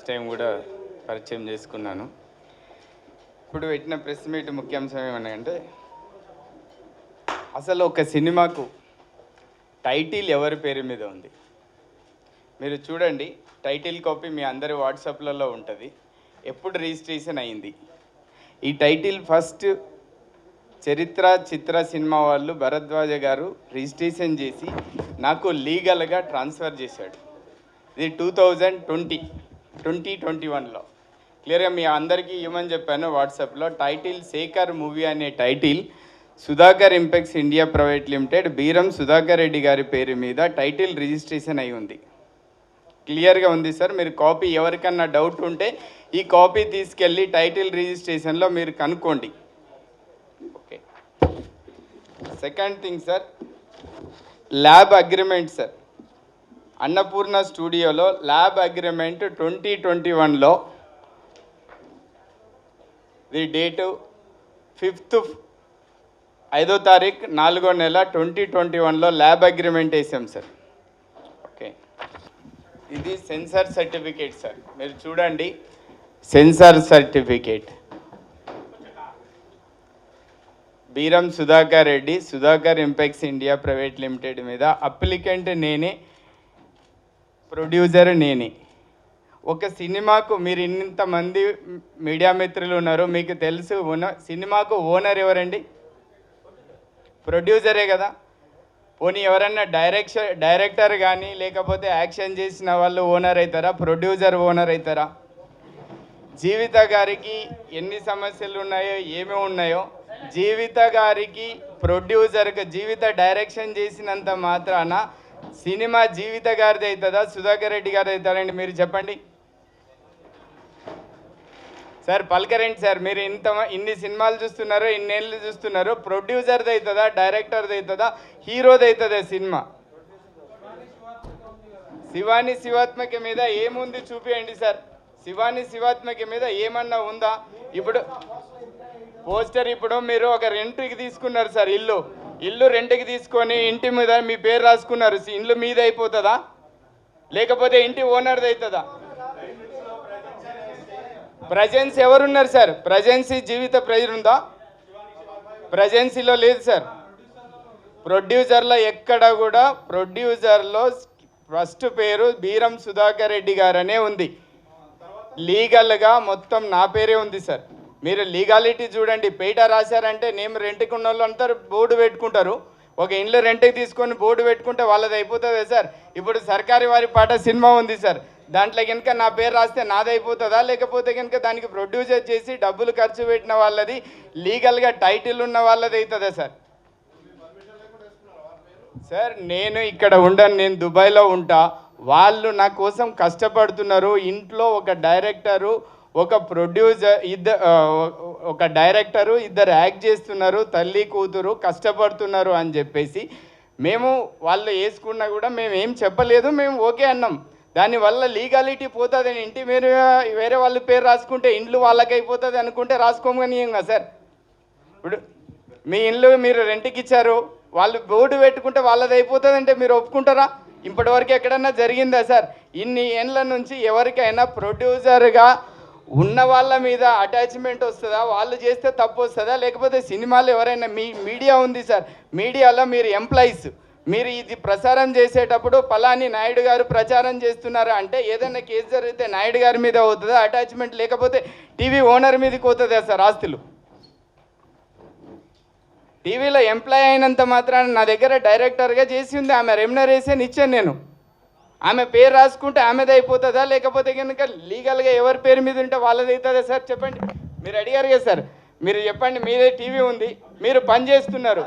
Time కూడా పరిచయం చేసుకున్నాను. ఇప్పుడు పెట్టిన ప్రెస్ మీట్ ముఖ్యాంశం ఏమన్నాయంటే, అసలు ఒక సినిమాకు టైటిల్ ఎవరి పేరు మీద ఉంది? మీరు చూడండి, టైటిల్ కాపీ మీ అందరి వాట్సాప్లలో ఉంటుంది. ఎప్పుడు రిజిస్ట్రేషన్ అయింది? ఈ టైటిల్ ఫస్ట్ చరిత్ర చిత్ర సినిమా వాళ్ళు భరద్వాజ గారు రిజిస్ట్రేషన్ చేసి నాకు లీగల్గా ట్రాన్స్ఫర్ చేశాడు. ఇది 2021లో క్లియర్గా మీ అందరికీ ఇవ్వమని చెప్పాను వాట్సాప్లో. టైటిల్ శేఖర్ మూవీ అనే title Sudhakar Impex India private limited Beeram Sudhakar Reddy గారి పేరు మీద టైటిల్ రిజిస్ట్రేషన్ అయి ఉంది. క్లియర్గా ఉంది సార్. మీరు కాపీ ఎవరికన్నా డౌట్ ఉంటే ఈ కాపీ తీసుకెళ్ళి టైటిల్ రిజిస్ట్రేషన్లో మీరు కనుక్కోండి. Okay. Second thing sir, lab agreement sir. Annapurna స్టూడియోలో ల్యాబ్ అగ్రిమెంట్ 2021లో ది డేటు 5వ తారీఖు 4వ నెల 2021లో ల్యాబ్ అగ్రిమెంట్ వేసాం సార్. ఓకే. ఇది సెన్సార్ సర్టిఫికేట్ సార్. మీరు చూడండి, censor certificate Beeram Sudhakar Reddy Sudhakar Impex India private limited మీద. అప్లికెంట్ నేనే, ప్రొడ్యూసర్ నేనే. ఒక సినిమాకు మీరు ఇంతమంది మీడియా మిత్రులు ఉన్నారు, మీకు తెలుసు సినిమాకు ఓనర్ ఎవరండి? ప్రొడ్యూసరే కదా. పోనీ ఎవరన్నా డైరెక్టర్ కానీ లేకపోతే యాక్షన్ చేసిన వాళ్ళు ఓనర్ అవుతారా? ప్రొడ్యూసర్ ఓనర్ అవుతారా? జీవిత గారికి ఎన్ని సమస్యలు ఉన్నాయో ఏమేమి ఉన్నాయో, జీవిత గారికి ప్రొడ్యూసర్కి జీవిత డైరెక్షన్ చేసినంత మాత్రాన సినిమా జీవిత గారిది అవుతుందా సుధాకర్ రెడ్డి గారిది అవుతారండి? మీరు చెప్పండి సార్. పలకరేంటి సార్. మీరు ఇన్ని సినిమాలు చూస్తున్నారు, ఇన్నేళ్ళు చూస్తున్నారు. ప్రొడ్యూసర్ది అవుతుందా, డైరెక్టర్ది అవుతుందా, హీరోది అవుతుందా సినిమా? శివాని శివాత్మక మీద ఏముంది చూపియండి సార్. శివాని శివాత్మక మీద ఏమన్నా ఉందా? ఇప్పుడు పోస్టర్, ఇప్పుడు మీరు ఒక రెంట్కి తీసుకున్నారు సార్, ఇల్లు రెంట్కి తీసుకొని ఇంటి మీద మీ పేరు రాసుకున్నారు. ఇల్లు మీద అయిపోతుందా లేకపోతే ఇంటి ఓనర్ది అవుతుందా? ప్రజెన్స్ ఎవరున్నారు సార్? ప్రజెన్సీ జీవిత ప్రెజర్ ఉందా? ప్రజెన్సీలో లేదు సార్. ప్రొడ్యూసర్లో ఎక్కడ కూడా ప్రొడ్యూసర్లో ఫస్ట్ పేరు బీరం సుధాకర్ రెడ్డి గారనే ఉంది. లీగల్గా మొత్తం నా పేరే ఉంది సార్. మీరు లీగాలిటీ చూడండి. పేట రాశారంటే నేమ్ రెంట్కి ఉన్న వాళ్ళు అంతా బోర్డు పెట్టుకుంటారు. ఒక ఇంట్లో రెంట్కి తీసుకొని బోర్డు పెట్టుకుంటే వాళ్ళది అయిపోతుందా సార్? ఇప్పుడు సర్కారీ వారి పాట సినిమా ఉంది సార్, దాంట్లో కనుక నా పేరు రాస్తే నాది అయిపోతుందా? లేకపోతే కనుక దానికి ప్రొడ్యూసర్ చేసి డబ్బులు ఖర్చు పెట్టిన వాళ్ళది, లీగల్గా టైటిల్ ఉన్న వాళ్ళది అవుతుందా సార్? సార్ నేను ఇక్కడ ఉండను, నేను దుబాయ్లో ఉంటా. వాళ్ళు నా కోసం కష్టపడుతున్నారు. ఇంట్లో ఒక డైరెక్టరు, ఒక ప్రొడ్యూసర్, ఒక డైరెక్టరు, ఇద్దరు యాక్ట్ చేస్తున్నారు, తల్లి కూతురు కష్టపడుతున్నారు అని చెప్పేసి మేము వాళ్ళు వేసుకున్నా కూడా మేము ఏం చెప్పలేదు, మేము ఓకే అన్నాం. దానివల్ల లీగాలిటీ పోతుంది. ఇంటి మీరు వేరే వాళ్ళ పేరు రాసుకుంటే ఇండ్లు వాళ్ళకి అయిపోతుంది అనుకుంటే రాసుకోమని ఏం కదా సార్? ఇప్పుడు మీ ఇల్లు మీరు రెంట్కి ఇచ్చారు, వాళ్ళు బోర్డు పెట్టుకుంటే వాళ్ళది అయిపోతుంది అంటే మీరు ఒప్పుకుంటారా? ఇప్పటివరకు ఎక్కడన్నా జరిగిందా సార్? ఇన్ని ఏళ్ళ నుంచి ఎవరికైనా ప్రొడ్యూసర్గా ఉన్న వాళ్ళ మీద అటాచ్మెంట్ వస్తుందా? వాళ్ళు చేస్తే తప్పు వస్తుందా? లేకపోతే సినిమాలు ఎవరైనా మీడియా ఉంది సార్, మీడియాలో మీరు ఎంప్లాయీస్, మీరు ఇది ప్రచారం చేసేటప్పుడు పలాని నాయుడు గారు ప్రచారం చేస్తున్నారా అంటే ఏదైనా కేసు జరిగితే నాయుడు గారి మీద అవుతుందా అటాచ్మెంట్? లేకపోతే టీవీ ఓనర్ మీదకి అవుతుందా సార్ ఆస్తులు? టీవీలో ఎంప్లాయ్ అయినంత మాత్రాన నా దగ్గర డైరెక్టర్గా చేసి ఉంది, ఆమె రెమ్యునరేషన్ ఇచ్చాను నేను. ఆమె పేరు రాసుకుంటే ఆమెది అయిపోతుందా? లేకపోతే కనుక లీగల్గా ఎవరి పేరు మీద ఉంటే వాళ్ళది అవుతుందా సార్? చెప్పండి. మీరు అడిగారు కదా సార్, మీరు చెప్పండి. మీదే టీవీ ఉంది, మీరు పని చేస్తున్నారు.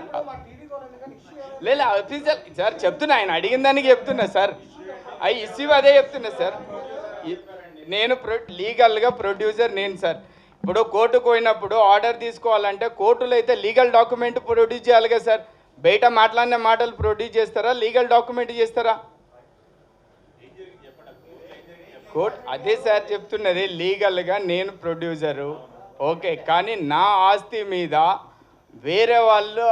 లేదా అఫీషియల్ సార్ చెప్తున్నా, ఆయన అడిగిన దానికి చెప్తున్నా సార్. ఇష్యూ అదే చెప్తున్నా సార్. నేను లీగల్గా ప్రొడ్యూసర్ నేను సార్. ఇప్పుడు కోర్టుకు పోయినప్పుడు ఆర్డర్ తీసుకోవాలంటే కోర్టులో అయితే లీగల్ డాక్యుమెంట్ ప్రొడ్యూస్ చేయాలి కదా సార్. బయట మాట్లాడిన మాటలు ప్రొడ్యూస్ చేస్తారా, లీగల్ డాక్యుమెంట్ చేస్తారా? కోర్టు అదే సార్ చెప్తున్నది. లీగల్గా నేను ప్రొడ్యూసరు ఓకే, కానీ నా ఆస్తి మీద వేరే వాళ్ళు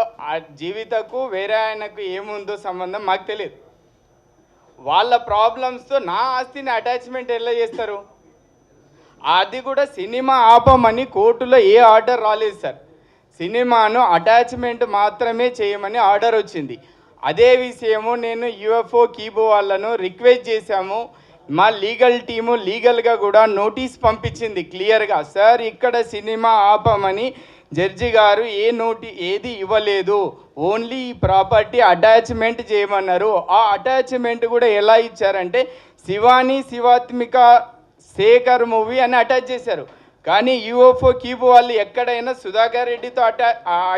జీవితకు వేరే ఆయనకు ఏముందో సంబంధం మాకు తెలియదు. వాళ్ళ ప్రాబ్లమ్స్తో నా ఆస్తిని అటాచ్మెంట్ ఎలా చేస్తారు? అది కూడా సినిమా ఆపమని కోర్టులో ఏ ఆర్డర్ రాలేదు సార్. సినిమాను అటాచ్మెంట్ మాత్రమే చేయమని ఆర్డర్ వచ్చింది. అదే విషయము నేను యుఎఫ్ఓ కీబో వాళ్ళను రిక్వెస్ట్ చేశాము. మా లీగల్ టీము లీగల్గా కూడా నోటీస్ పంపించింది క్లియర్గా, సార్ ఇక్కడ సినిమా ఆపమని జడ్జి గారు ఏది ఇవ్వలేదు, ఓన్లీ ఈ ప్రాపర్టీ అటాచ్మెంట్ చేయమన్నారు. ఆ అటాచ్మెంట్ కూడా ఎలా ఇచ్చారంటే శివాని శివాత్మిక శేఖర్ మూవీ అని అటాచ్ చేశారు. కానీ యూఎఫ్ఓ కీబో వాళ్ళు ఎక్కడైనా సుధాకర్ రెడ్డితో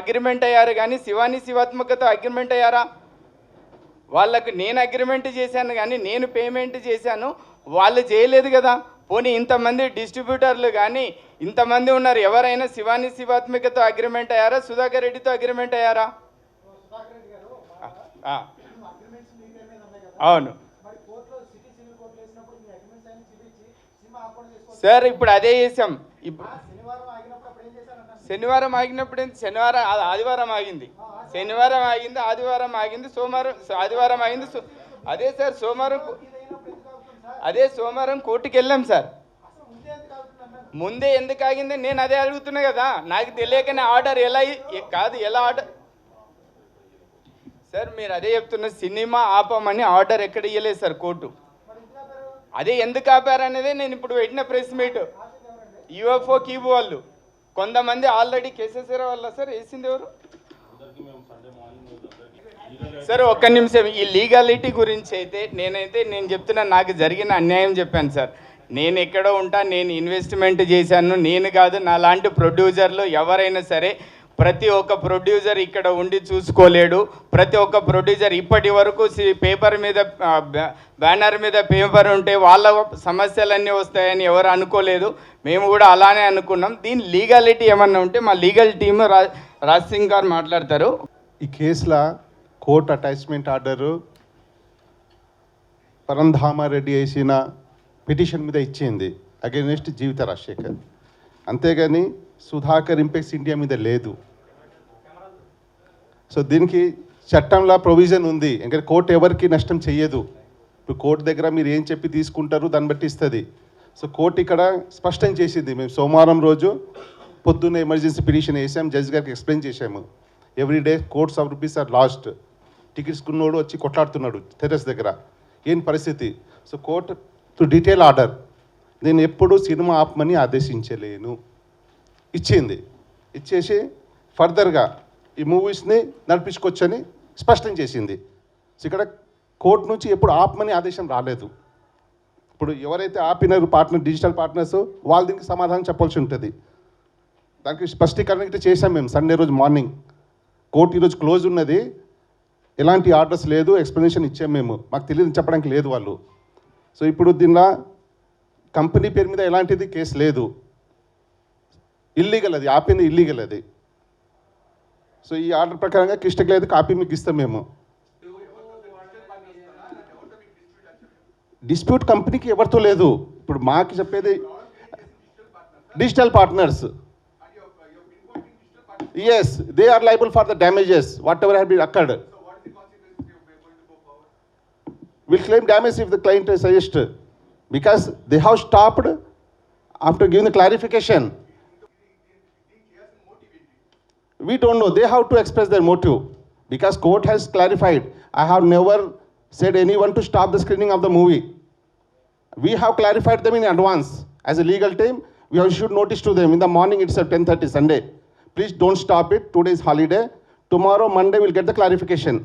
అగ్రిమెంట్ అయ్యారు, కానీ శివాని శివాత్మికతో అగ్రిమెంట్ అయ్యారా? వాళ్ళకు నేను అగ్రిమెంట్ చేశాను కానీ నేను పేమెంట్ చేశాను, వాళ్ళు చేయలేదు కదా. పోనీ ఇంతమంది డిస్ట్రిబ్యూటర్లు కానీ ఇంతమంది ఉన్నారు, ఎవరైనా శివాని శివాత్మికతో అగ్రిమెంట్ అయ్యారా, సుధాకర్ రెడ్డితో అగ్రిమెంట్ అయ్యారా? అవును సార్, ఇప్పుడు అదే చేసాం. శనివారం ఆగినప్పుడు శనివారం ఆదివారం ఆగింది, శనివారం ఆగింది, ఆదివారం ఆగింది, సోమవారం ఆదివారం ఆగింది. అదే సార్ సోమవారం కోర్టుకి వెళ్ళాం సార్. ముందే ఎందుకు ఆగింది నేను అదే అడుగుతున్నా కదా, నాకు తెలియకనే ఆర్డర్ ఎలా ఆర్డర్ సార్? మీరు అదే చెప్తున్న సినిమా ఆపమని ఆర్డర్ ఎక్కడ ఇవ్వలేదు సార్ కోర్టు. అదే ఎందుకు ఆపారనేదే నేను ఇప్పుడు పెట్టిన ప్రెస్ మీట్. యూఎఫ్ఓ కీబో వాళ్ళు కొంతమంది ఆల్రెడీ కేసెస్ వల్ల సార్ వేసింది ఎవరు సార్? ఒక్క నిమిషం, ఈ లీగాలిటీ గురించి అయితే నేను చెప్తున్నా, నాకు జరిగిన అన్యాయం చెప్పాను సార్. నేను ఎక్కడో ఉంటా, నేను ఇన్వెస్ట్మెంట్ చేశాను, నేను కాదు, నా లాంటి ప్రొడ్యూసర్లు ఎవరైనా సరే ప్రతి ఒక్క ప్రొడ్యూసర్ ఇక్కడ ఉండి చూసుకోలేడు. ప్రతి ఒక్క ప్రొడ్యూసర్ ఇప్పటి వరకు పేపర్ మీద బ్యానర్ మీద పేపర్ ఉంటే వాళ్ళ సమస్యలన్నీ వస్తాయని ఎవరు అనుకోలేదు. మేము కూడా అలానే అనుకున్నాం. దీని లీగాలిటీ ఏమన్నా ఉంటే మా లీగల్ టీమ్ రాజ్ సింగ్ గారు మాట్లాడతారు. ఈ కేసులో కోర్టు అటాచ్మెంట్ ఆర్డరు పరంధామారెడ్డి వేసిన పిటిషన్ మీద ఇచ్చింది అగైనెస్ట్ జీవిత రాజశేఖర్, అంతేగాని సుధాకర్ ఇంపెక్స్ ఇండియా మీద లేదు. సో దీనికి చట్టంలో ప్రొవిజన్ ఉంది, ఎందుకంటే కోర్టు ఎవరికి నష్టం చెయ్యదు. ఇప్పుడు కోర్టు దగ్గర మీరు ఏం చెప్పి తీసుకుంటారు దాన్ని బట్టి ఇస్తుంది. సో కోర్టు ఇక్కడ స్పష్టం చేసింది. మేము సోమవారం రోజు పొద్దున్న ఎమర్జెన్సీ పిటిషన్ వేసాం, జడ్జి గారికి ఎక్స్ప్లెయిన్ చేసాము. Every day crores of rupees are lost. Tickets కొన్నోడు వచ్చి కొట్లాడుతున్నాడు టెర్రస్ దగ్గర, ఏం పరిస్థితి? So court to detail order, నేను ఎప్పుడు సినిమా ఆపమని ఆదేశించలేను ఇచ్చింది. ఇచ్చేసి ఫర్దర్గా ఈ మూవీస్ని నడిపించుకోవచ్చని స్పష్టం చేసింది. సో ఇక్కడ కోర్టు నుంచి ఎప్పుడు ఆపమని ఆదేశం రాలేదు. ఇప్పుడు ఎవరైతే ఆపినారు పార్ట్నర్, డిజిటల్ పార్ట్నర్స్, వాళ్ళు దీనికి సమాధానం చెప్పాల్సి ఉంటుంది. దానికి స్పష్టీకరణ అయితే చేశాం మేము సండే రోజు మార్నింగ్. కోర్టు ఈరోజు క్లోజ్ ఉన్నది, ఎలాంటి ఆర్డర్స్ లేదు, ఎక్స్ప్లెనేషన్ ఇచ్చాం మేము, మాకు తెలియదు చెప్పడానికి లేదు వాళ్ళు. సో ఇప్పుడు దీనిలో కంపెనీ పేరు మీద ఎలాంటిది కేసు లేదు, ఇల్లీగల్, అది ఆపింది ఇల్లీగల్ అది. సో ఈ ఆర్డర్ ప్రకారంగా కిష్టకి లేదు, కాపీ మీకు ఇస్తాం మేము. డిస్ప్యూట్ కంపెనీకి ఎవరితో లేదు. ఇప్పుడు మాకు చెప్పేది digital partners, yes they are liable for the damages whatever have been accrued. Will claim damage if the client suggests, because they have stopped after giving the clarification. We don't know. They have to express their motive, because court has clarified. I have never said anyone to stop the screening of the movie. We have clarified them in advance. As a legal team, we have issued notice to them in the morning itself, 10:30 Sunday. Please don't stop it. Today is holiday. Tomorrow, Monday, we'll get the clarification.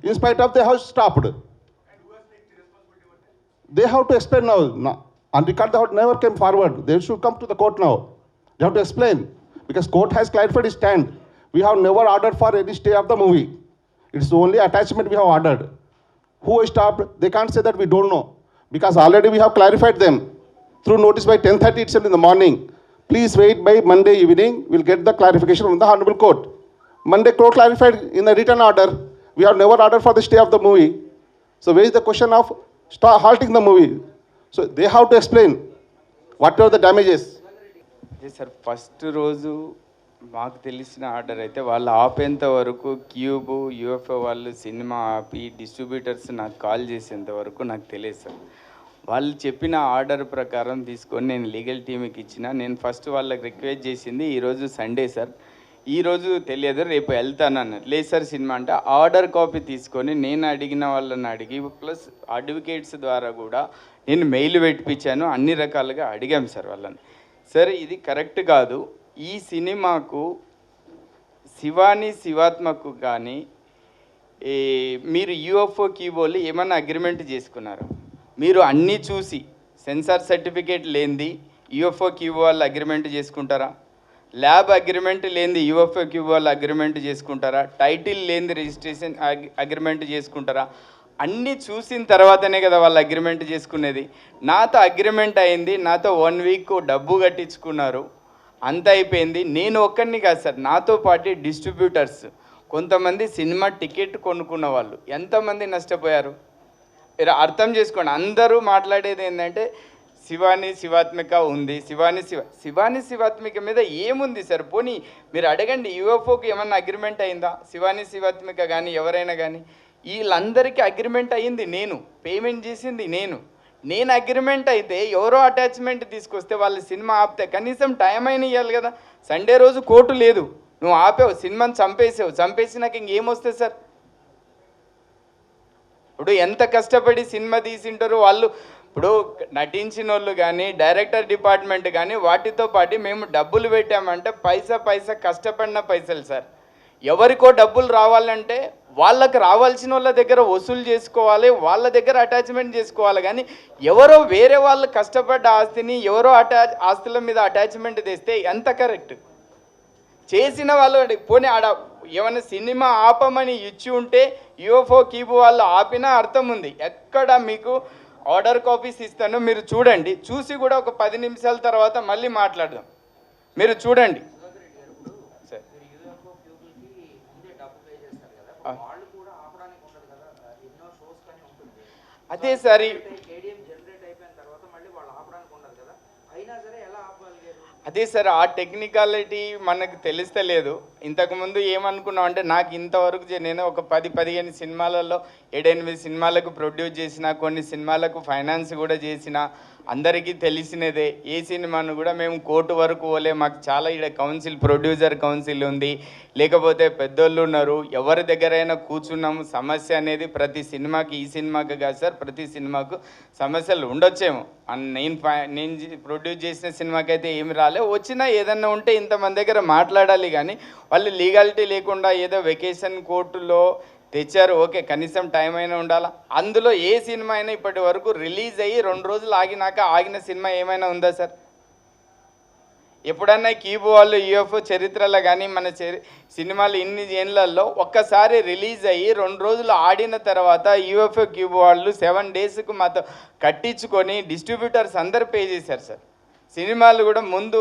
In spite of, they have stopped. They have to explain now. On record, they have never came forward. They should come to the court now. They have to explain, because court has clarified its stand. We have never ordered for any stay of the movie. It's only attachment we have ordered. Who has stopped? They can't say that we don't know, because already we have clarified them through notice by 10:30 itself in the morning. Please wait by Monday evening. We'll get the clarification from the Honorable Court. Monday court clarified in the written order. We have never ordered for the stay of the movie. So where is the question of halting the movie? So they have to explain what are the damages. Sir first రోజు మాకు తెలిసిన order అయితే వాళ్ళు ఆపేంత వరకు cube UFO వాళ్ళు cinema ఆపి distributors నాకు call చేసేంత వరకు నాకు తెలియదు సార్. వాళ్ళు చెప్పిన ఆర్డర్ ప్రకారం తీసుకొని నేను లీగల్ టీంకి ఇచ్చిన. నేను ఫస్ట్ వాళ్ళకి రిక్వెస్ట్ చేసింది ఈరోజు సండే సార్, ఈరోజు తెలియదు రేపు వెళ్తాను అన్నారు. లేదు సార్ సినిమా అంటే ఆర్డర్ కాపీ తీసుకొని నేను అడిగిన వాళ్ళని అడిగి ప్లస్ అడ్వకేట్స్ ద్వారా కూడా నేను మెయిల్ పెట్టించాను, అన్ని రకాలుగా అడిగాం సార్ వాళ్ళని. సార్ ఇది కరెక్ట్ కాదు, ఈ సినిమాకు శివాని శివాత్మకు కానీ మీరు యూఎఫ్ఓ కీబోలు ఏమన్నా అగ్రిమెంట్ చేసుకున్నారు? మీరు అన్నీ చూసి సెన్సార్ సర్టిఫికేట్ లేనిది యూఎఫ్ఓ క్యూబో వాళ్ళు అగ్రిమెంట్ చేసుకుంటారా? ల్యాబ్ అగ్రిమెంట్ లేనిది యూఎఫ్ఓ క్యూబో వాళ్ళు అగ్రిమెంట్ చేసుకుంటారా? టైటిల్ లేనిది రిజిస్ట్రేషన్ అగ్రిమెంట్ చేసుకుంటారా? అన్నీ చూసిన తర్వాతనే కదా వాళ్ళు అగ్రిమెంట్ చేసుకునేది. నాతో అగ్రిమెంట్ అయింది, నాతో 1 వీక్ డబ్బు కట్టించుకున్నారు, అంత అయిపోయింది. నేను ఒక్కడిని కాదు సార్, నాతో పాటు డిస్ట్రిబ్యూటర్స్ కొంతమంది సినిమా టికెట్ కొనుక్కున్న వాళ్ళు ఎంతమంది నష్టపోయారు మీరు అర్థం చేసుకోండి. అందరూ మాట్లాడేది ఏంటంటే శివాని శివాత్మిక ఉంది, శివాని శివాత్మిక మీద ఏముంది సార్? పోనీ మీరు అడగండి, యూఎఫ్ఓకి ఏమన్నా అగ్రిమెంట్ అయిందా? శివాని శివాత్మిక కానీ ఎవరైనా కానీ వీళ్ళందరికీ అగ్రిమెంట్ అయ్యింది నేను, పేమెంట్ చేసింది నేను అగ్రిమెంట్ అయితే ఎవరో అటాచ్మెంట్ తీసుకొస్తే వాళ్ళు సినిమా ఆపితే కనీసం టైం అయినా ఇవ్వాలి కదా. సండే రోజు కోర్టు లేదు, నువ్వు ఆపావు, సినిమాని చంపేసి నాకు ఇంకేమొస్తుంది సార్? ఇప్పుడు ఎంత కష్టపడి సినిమా తీసింటారు వాళ్ళు. ఇప్పుడు నటించిన వాళ్ళు కానీ డైరెక్టర్ డిపార్ట్మెంట్ కానీ వాటితో పాటు మేము డబ్బులు పెట్టామంటే పైసా కష్టపడిన పైసలు సార్. ఎవరికో డబ్బులు రావాలంటే వాళ్ళకి రావాల్సిన వాళ్ళ దగ్గర వసూలు చేసుకోవాలి, వాళ్ళ దగ్గర అటాచ్మెంట్ చేసుకోవాలి. కానీ ఎవరో వేరే వాళ్ళు కష్టపడ్డ ఆస్తిని ఎవరో ఆస్తుల మీద అటాచ్మెంట్ తెస్తే ఎంత కరెక్ట్? చేసిన వాళ్ళు పోనీ ఆడ ఏమైనా సినిమా ఆపమని ఇచ్చి ఉంటే యూఎఫ్ఓ కీబో వాళ్ళు ఆపినా అర్థం ఉంది. ఎక్కడ మీకు ఆర్డర్ కాపీస్ ఇస్తాను, మీరు చూడండి, చూసి కూడా ఒక 10 నిమిషాల తర్వాత మళ్ళీ మాట్లాడదాం. మీరు చూడండి సార్. అదే సార్, అదే సార్ ఆ టెక్నికాలిటీ మనకు తెలుస్తలేదు. ఇంతకుముందు ఏమనుకున్నాం అంటే నాకు ఇంతవరకు నేను ఒక 10-15 సినిమాలలో 7-8 సినిమాలకు ప్రొడ్యూస్ చేసిన, కొన్ని సినిమాలకు ఫైనాన్స్ కూడా చేసిన, అందరికీ తెలిసినదే. ఏ సినిమాను కూడా మేము కోర్టు వరకు పోలే, మాకు చాలా ఇక్కడ ప్రొడ్యూసర్ కౌన్సిల్ ఉంది, లేకపోతే పెద్దోళ్ళు ఉన్నారు, ఎవరి దగ్గరైనా కూర్చున్నాము. సమస్య అనేది ప్రతి సినిమాకి, ఈ సినిమాకి కాదు సార్, ప్రతి సినిమాకు సమస్యలు ఉండొచ్చేమో. నేను ప్రొడ్యూస్ చేసిన సినిమాకి అయితే ఏమి రాలే, వచ్చినా ఏదన్నా ఉంటే ఇంతమంది దగ్గర మాట్లాడాలి. కానీ వాళ్ళు లీగాలిటీ లేకుండా ఏదో వెకేషన్ కోర్టులో తెచ్చారు, ఓకే, కనీసం టైం అయినా ఉండాలా. అందులో ఏ సినిమా అయినా ఇప్పటి వరకు రిలీజ్ అయ్యి 2 రోజులు ఆగిన సినిమా ఏమైనా ఉందా సార్? ఎప్పుడన్నా కీబో వాళ్ళు యూఎఫ్ఓ చరిత్రలో కానీ మన సినిమాలు ఇన్ని ఏళ్ళల్లో ఒక్కసారి రిలీజ్ అయ్యి 2 రోజులు ఆడిన తర్వాత యూఎఫ్ఓ కీబో వాళ్ళు 7 డేస్కు మాతో కట్టించుకొని డిస్ట్రిబ్యూటర్స్ అందరు పే చేశారు సార్. సినిమాలు కూడా ముందు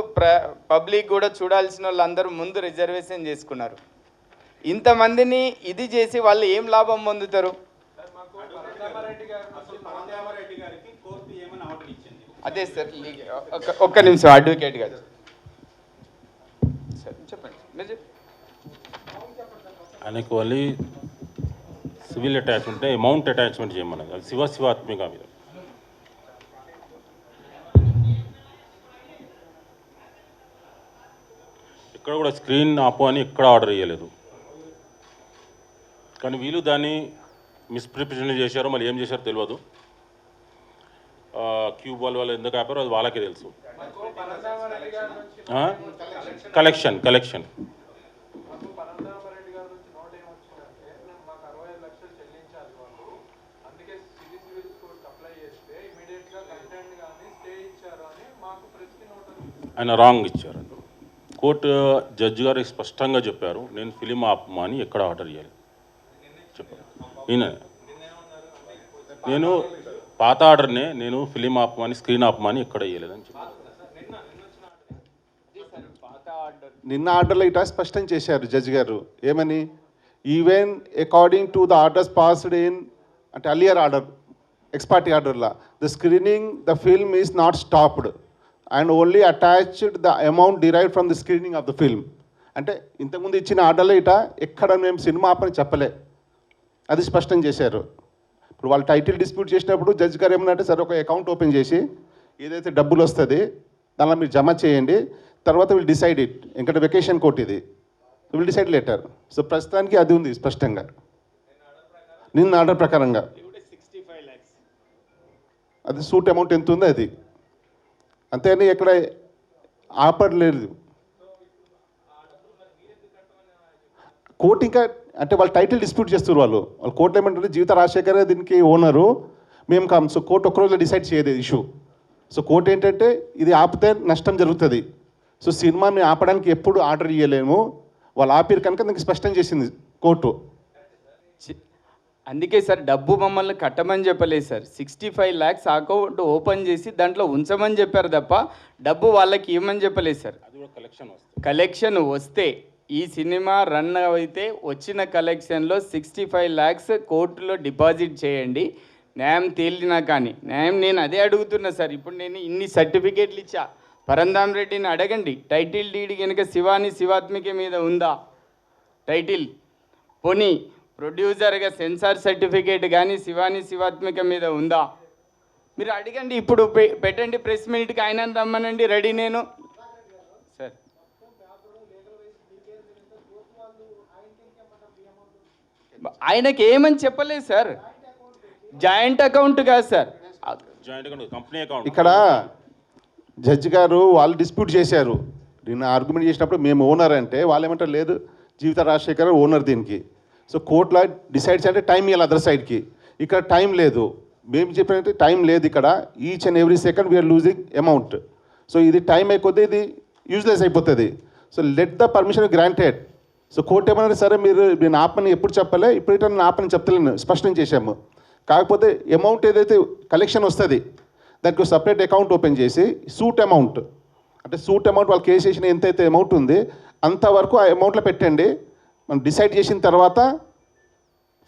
పబ్లిక్ కూడా చూడాల్సిన వాళ్ళు అందరూ ముందు రిజర్వేషన్ చేసుకున్నారు. ఇంతమందిని ఇది చేసి వాళ్ళు ఏం లాభం పొందుతారు? అదే సార్, ఒక్క నిమిషం అడ్వకేట్ గారు సార్ చెప్పండి. మీరు ఆయనకు మళ్ళీ సివిల్ అటాచ్మెంట్ అమౌంట్ అటాచ్మెంట్ చేయమన్నది, అది శివాత్మిక మీద. ఇక్కడ కూడా స్క్రీన్ ఆపు అని ఎక్కడ ఆర్డర్ చేయలేదు, కానీ వీళ్ళు దాన్ని మిస్ప్రిపరేషన్ చేశారో మళ్ళీ ఏం చేశారో తెలియదు. క్యూబ్ వాళ్ళు ఎందుకు ఆపారో అది వాళ్ళకే తెలుసు. కలెక్షన్ ఆయన రాంగ్ ఇచ్చారు. కోర్టు జడ్జి గారు స్పష్టంగా చెప్పారు, నేను ఫిలిం ఆపమా అని ఎక్కడ ఆర్డర్ చేయాలి చెప్పారు. నేను పాత ఆర్డర్నే నేను ఫిలిం ఆపమని స్క్రీన్ ఆపమని ఎక్కడ వేయలేదని చెప్పాను. నిన్న ఆర్డర్లో ఇటా స్పష్టం చేశారు జడ్జి గారు, ఏమని, even according to the orders passed in అంటే అలియర్ ఆర్డర్, ఎక్స్పార్టీ ఆర్డర్లా, the screening the film is not stopped and only attached the amount derived from the screening of the film. అంటే ఇంతకుముందు ఇచ్చిన ఆర్డర్లో ఇట ఎక్కడ మేము సినిమా ఆపని చెప్పలే, అది స్పష్టం చేశారు. ఇప్పుడు వాళ్ళు టైటిల్ డిస్ప్యూట్ చేసినప్పుడు జడ్జ్ గారు ఏమన్నా అంటే సార్ ఒక అకౌంట్ ఓపెన్ చేసి ఏదైతే డబ్బులు వస్తుంది దానిలో మీరు జమ చేయండి, తర్వాత విల్ డిసైడ్ ఇట్. ఎందుకంటే వెకేషన్ కోర్ట్ ఇది, విల్ డిసైడ్ లేటర్. సో ప్రస్తుతానికి అది ఉంది స్పష్టంగా నిన్న ఆర్డర్ ప్రకారంగా. అది సూట్ అమౌంట్ ఎంత ఉందో అది అంతేని ఎక్కడ ఆపడలేదు కోర్టు. ఇంకా అంటే వాళ్ళు టైటిల్ డిస్ప్యూట్ చేస్తారు. వాళ్ళు కోర్టు ఏమంటారు, జీవిత రాజశేఖర్ దీనికి ఓనరు, మేము కాము. సో కోర్టు ఒక్కరోజులో డిసైడ్ చేయదు ఇష్యూ. సో కోర్టు ఏంటంటే ఇది ఆపితే నష్టం జరుగుతుంది. సో సినిమాని ఆపడానికి ఎప్పుడు ఆర్డర్ ఇవ్వలేము, వాళ్ళు ఆపిరు కనుక దానికి స్పష్టం చేసింది కోర్టు. అందుకే సార్ డబ్బు మమ్మల్ని కట్టమని చెప్పలేదు సార్. 65 lakhs అకౌంట్ ఓపెన్ చేసి దాంట్లో ఉంచమని చెప్పారు తప్ప డబ్బు వాళ్ళకి ఇవ్వమని చెప్పలేదు సార్. అది కూడా కలెక్షన్ వస్తుంది. కలెక్షన్ వస్తే ఈ సినిమా రన్ అయితే వచ్చిన కలెక్షన్లో 65 lakhs కోర్టులో డిపాజిట్ చేయండి, న్యాయం తేలినా కానీ. న్యాయం నేను అదే అడుగుతున్నా సార్. ఇప్పుడు నేను ఇన్ని సర్టిఫికేట్లు ఇచ్చా, పరంధామ్ రెడ్డిని అడగండి, టైటిల్ డీడ్ కనుక శివాని శివాత్మిక మీద ఉందా టైటిల్, పోనీ ప్రొడ్యూసర్గా సెన్సార్ సర్టిఫికేట్ కానీ శివాని శివాత్మిక మీద ఉందా మీరు అడగండి. ఇప్పుడు పెట్టండి ప్రెస్ మీట్కి, ఆయన రమ్మనండి, రెడీ నేను సార్. ఆయనకి ఏమని చెప్పలేదు సార్, జాయింట్ అకౌంట్ కాదు sir, joint account, company account. ఇక్కడ జడ్జి గారు వాళ్ళు డిస్ప్యూట్ చేశారు. నిన్న ఆర్గ్యుమెంట్ చేసినప్పుడు మేము ఓనర్ అంటే వాళ్ళు ఏమంటారు, లేదు జీవిత రాజశేఖర్ ఓనర్ దీనికి. సో కోర్టులో డిసైడ్స్ అంటే టైం ఇవ్వాలి అదర్ సైడ్కి. ఇక్కడ టైం లేదు, మేము చెప్పినట్టు టైం లేదు. ఇక్కడ each and every second we are losing amount. So ఇది టైం అయిపోతే ఇది యూజ్లెస్ అయిపోతుంది. So let the permission granted. So court ఏమన్నా సరే మీరు నేను ఆపని ఎప్పుడు చెప్పలే, ఇప్పుడు ఇట్లా నేను ఆపని చెప్తలేను, స్పష్టం చేశాము. కాకపోతే అమౌంట్ ఏదైతే కలెక్షన్ వస్తుంది దానికి ఒక సపరేట్ అకౌంట్ ఓపెన్ చేసి సూట్ అమౌంట్, అంటే సూట్ అమౌంట్ వాళ్ళు కేసు చేసిన ఎంతైతే అమౌంట్ ఉంది అంతవరకు ఆ అమౌంట్లో పెట్టండి. మనం డిసైడ్ చేసిన తర్వాత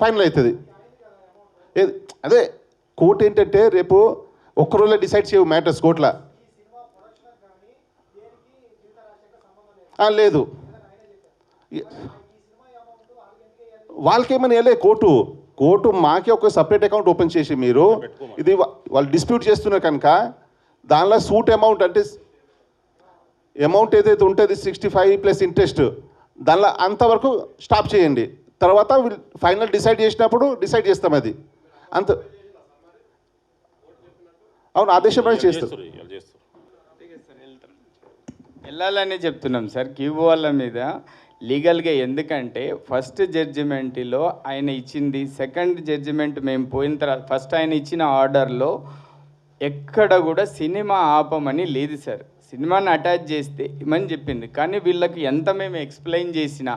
ఫైనల్ అవుతుంది. అదే కోర్టు ఏంటంటే రేపు ఒక్కరోజులో డిసైడ్ చేయవు మ్యాటర్స్ కోర్టులో. లేదు వాళ్ళకేమని వెళ్ళే కోర్టు మాకే ఒక సపరేట్ అకౌంట్ ఓపెన్ చేసి మీరు ఇది వాళ్ళు డిస్ప్యూట్ చేస్తున్నారు కనుక దానిలో సూట్ అమౌంట్ అంటే అమౌంట్ ఏదైతే ఉంటుంది 65 ప్లస్ ఇంట్రెస్ట్ దానిలో అంతవరకు స్టాప్ చేయండి. తర్వాత ఫైనల్ డిసైడ్ చేసినప్పుడు డిసైడ్ చేస్తాం అది అంత. అవును, ఆదేశం చేస్తారు. వెళ్ళాలనే చెప్తున్నాం సార్ క్యూబ్ వాళ్ళ మీద లీగల్గా. ఎందుకంటే ఫస్ట్ జడ్జిమెంట్లో ఆయన ఇచ్చింది, సెకండ్ జడ్జిమెంట్ మేము పోయిన తర్వాత ఫస్ట్ ఆయన ఇచ్చిన ఆర్డర్లో ఎక్కడ కూడా సినిమా ఆపమని లేదు సార్. సినిమాని అటాచ్ చేస్తే ఇమని చెప్పింది. కానీ వీళ్ళకి ఎంత మేము ఎక్స్ప్లెయిన్ చేసినా,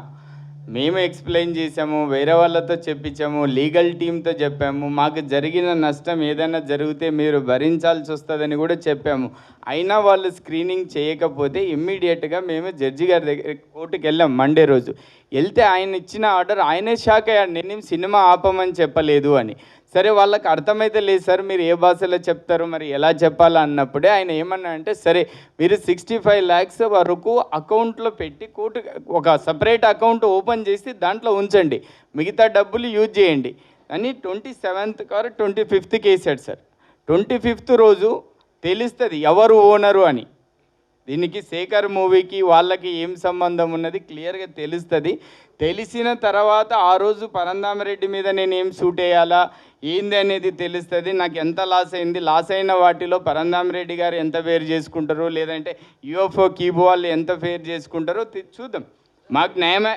మేము ఎక్స్ప్లెయిన్ చేసాము, వేరే వాళ్ళతో చెప్పించాము, లీగల్ టీంతో చెప్పాము, మాకు జరిగిన నష్టం ఏదైనా జరిగితే మీరు భరించాల్సి వస్తుందని కూడా చెప్పాము. అయినా వాళ్ళు స్క్రీనింగ్ చేయకపోతే ఇమ్మీడియట్గా మేము జడ్జి గారి దగ్గర కోర్టుకి వెళ్ళాం. మండే రోజు వెళ్తే ఆయన ఇచ్చిన ఆర్డర్ ఆయనే షాక్ అయ్యాడు, నేను సినిమా ఆపమని చెప్పలేదు అని. సరే వాళ్ళకి అర్థమైతే లేదు సార్, మీరు ఏ భాషలో చెప్తారు మరి ఎలా చెప్పాలా అన్నప్పుడే ఆయన ఏమన్నా అంటే సరే మీరు 65 lakhs వరకు అకౌంట్లో పెట్టి కోర్టు ఒక సపరేట్ అకౌంట్ ఓపెన్ చేసి దాంట్లో ఉంచండి, మిగతా డబ్బులు యూజ్ చేయండి అని 27th or 25th వేసాడు సార్. 25th రోజు తెలుస్తుంది ఎవరు ఓనరు అని. దీనికి శేఖర్ మూవీకి వాళ్ళకి ఏం సంబంధం ఉన్నది క్లియర్గా తెలుస్తుంది. తెలిసిన తర్వాత ఆ రోజు పరంధామరెడ్డి మీద నేను ఏం సూట్ వేయాలా ఏంది అనేది తెలుస్తుంది. నాకు ఎంత లాస్ అయింది, లాస్ అయిన వాటిలో పరంధామరెడ్డి గారు ఎంత ఫేర్ చేసుకుంటారు, లేదంటే యూఎఫ్ఓ కీబో వాళ్ళు ఎంత ఫేర్ చేసుకుంటారో చూద్దాం. మాకు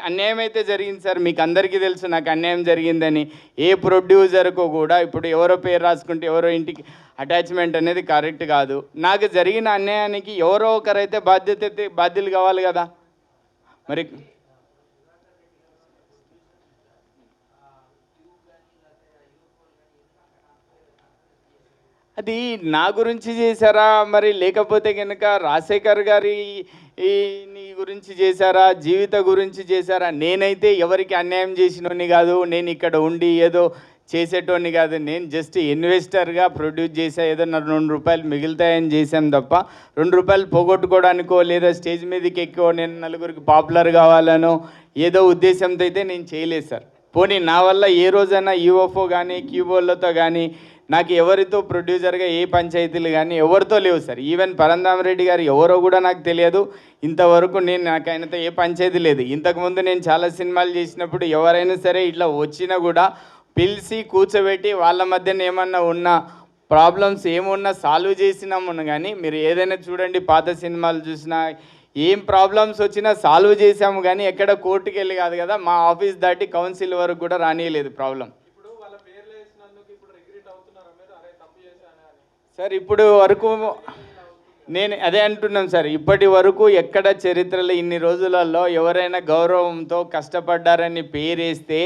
అన్యాయం అయితే జరిగింది సార్, మీకు అందరికీ తెలుసు నాకు అన్యాయం జరిగిందని. ఏ ప్రొడ్యూసర్కు కూడా ఇప్పుడు ఎవరో పేరు రాసుకుంటే ఎవరో ఇంటికి అటాచ్మెంట్ అనేది కరెక్ట్ కాదు. నాకు జరిగిన అన్యాయానికి ఎవరో ఒకరైతే బాధ్యులు కావాలి కదా. మరి అది నా గురించి చేశారా మరి, లేకపోతే కనుక రాజశేఖర్ గారి నీ గురించి చేశారా, జీవిత గురించి చేశారా? నేనైతే ఎవరికి అన్యాయం చేసినోని కాదు, నేను ఇక్కడ ఉండి ఏదో చేసేటోని కాదు. నేను జస్ట్ ఇన్వెస్టర్గా ప్రొడ్యూస్ చేసా, ఏదో నా 2 రూపాయలు మిగులుతాయని చేశాం తప్ప 2 రూపాయలు పోగొట్టుకోవడానికో లేదా స్టేజ్ మీదకి ఎక్కువ నేను నలుగురికి పాపులర్ కావాలనో ఏదో ఉద్దేశంతో అయితే నేను చేయలేదు సార్. పోనీ నా వల్ల ఏ రోజైనా యూఎఫ్ఓ కానీ క్యూబోలతో కానీ నాకు ఎవరితో ప్రొడ్యూసర్గా ఏ పంచాయతీలు కానీ ఎవరితో లేవు సార్. ఈవెన్ పరంధామరెడ్డి గారు ఎవరో కూడా నాకు తెలియదు. ఇంతవరకు నాకు ఆయనతో ఏ పంచాయతీ లేదు. ఇంతకుముందు నేను చాలా సినిమాలు చేసినప్పుడు ఎవరైనా సరే ఇట్లా వచ్చినా కూడా పిలిచి కూర్చోబెట్టి వాళ్ళ మధ్యన ఏమన్నా ఉన్న ప్రాబ్లమ్స్ ఏమున్నా సాల్వ్ చేసినాము. కానీ మీరు ఏదైనా చూడండి, పాత సినిమాలు చూసినా ఏం ప్రాబ్లమ్స్ వచ్చినా సాల్వ్ చేసాము. కానీ ఎక్కడ కోర్టుకి వెళ్ళి కాదు కదా, మా ఆఫీస్ దాటి కౌన్సిల్ వరకు కూడా రానియలేదు ప్రాబ్లం. సార్ ఇప్పుడు వరకు నేను అదే అంటున్నాను సార్, ఇప్పటి వరకు ఎక్కడ చరిత్రలో ఇన్ని రోజులలో ఎవరైనా గౌరవంతో కష్టపడ్డారని పేరేస్తే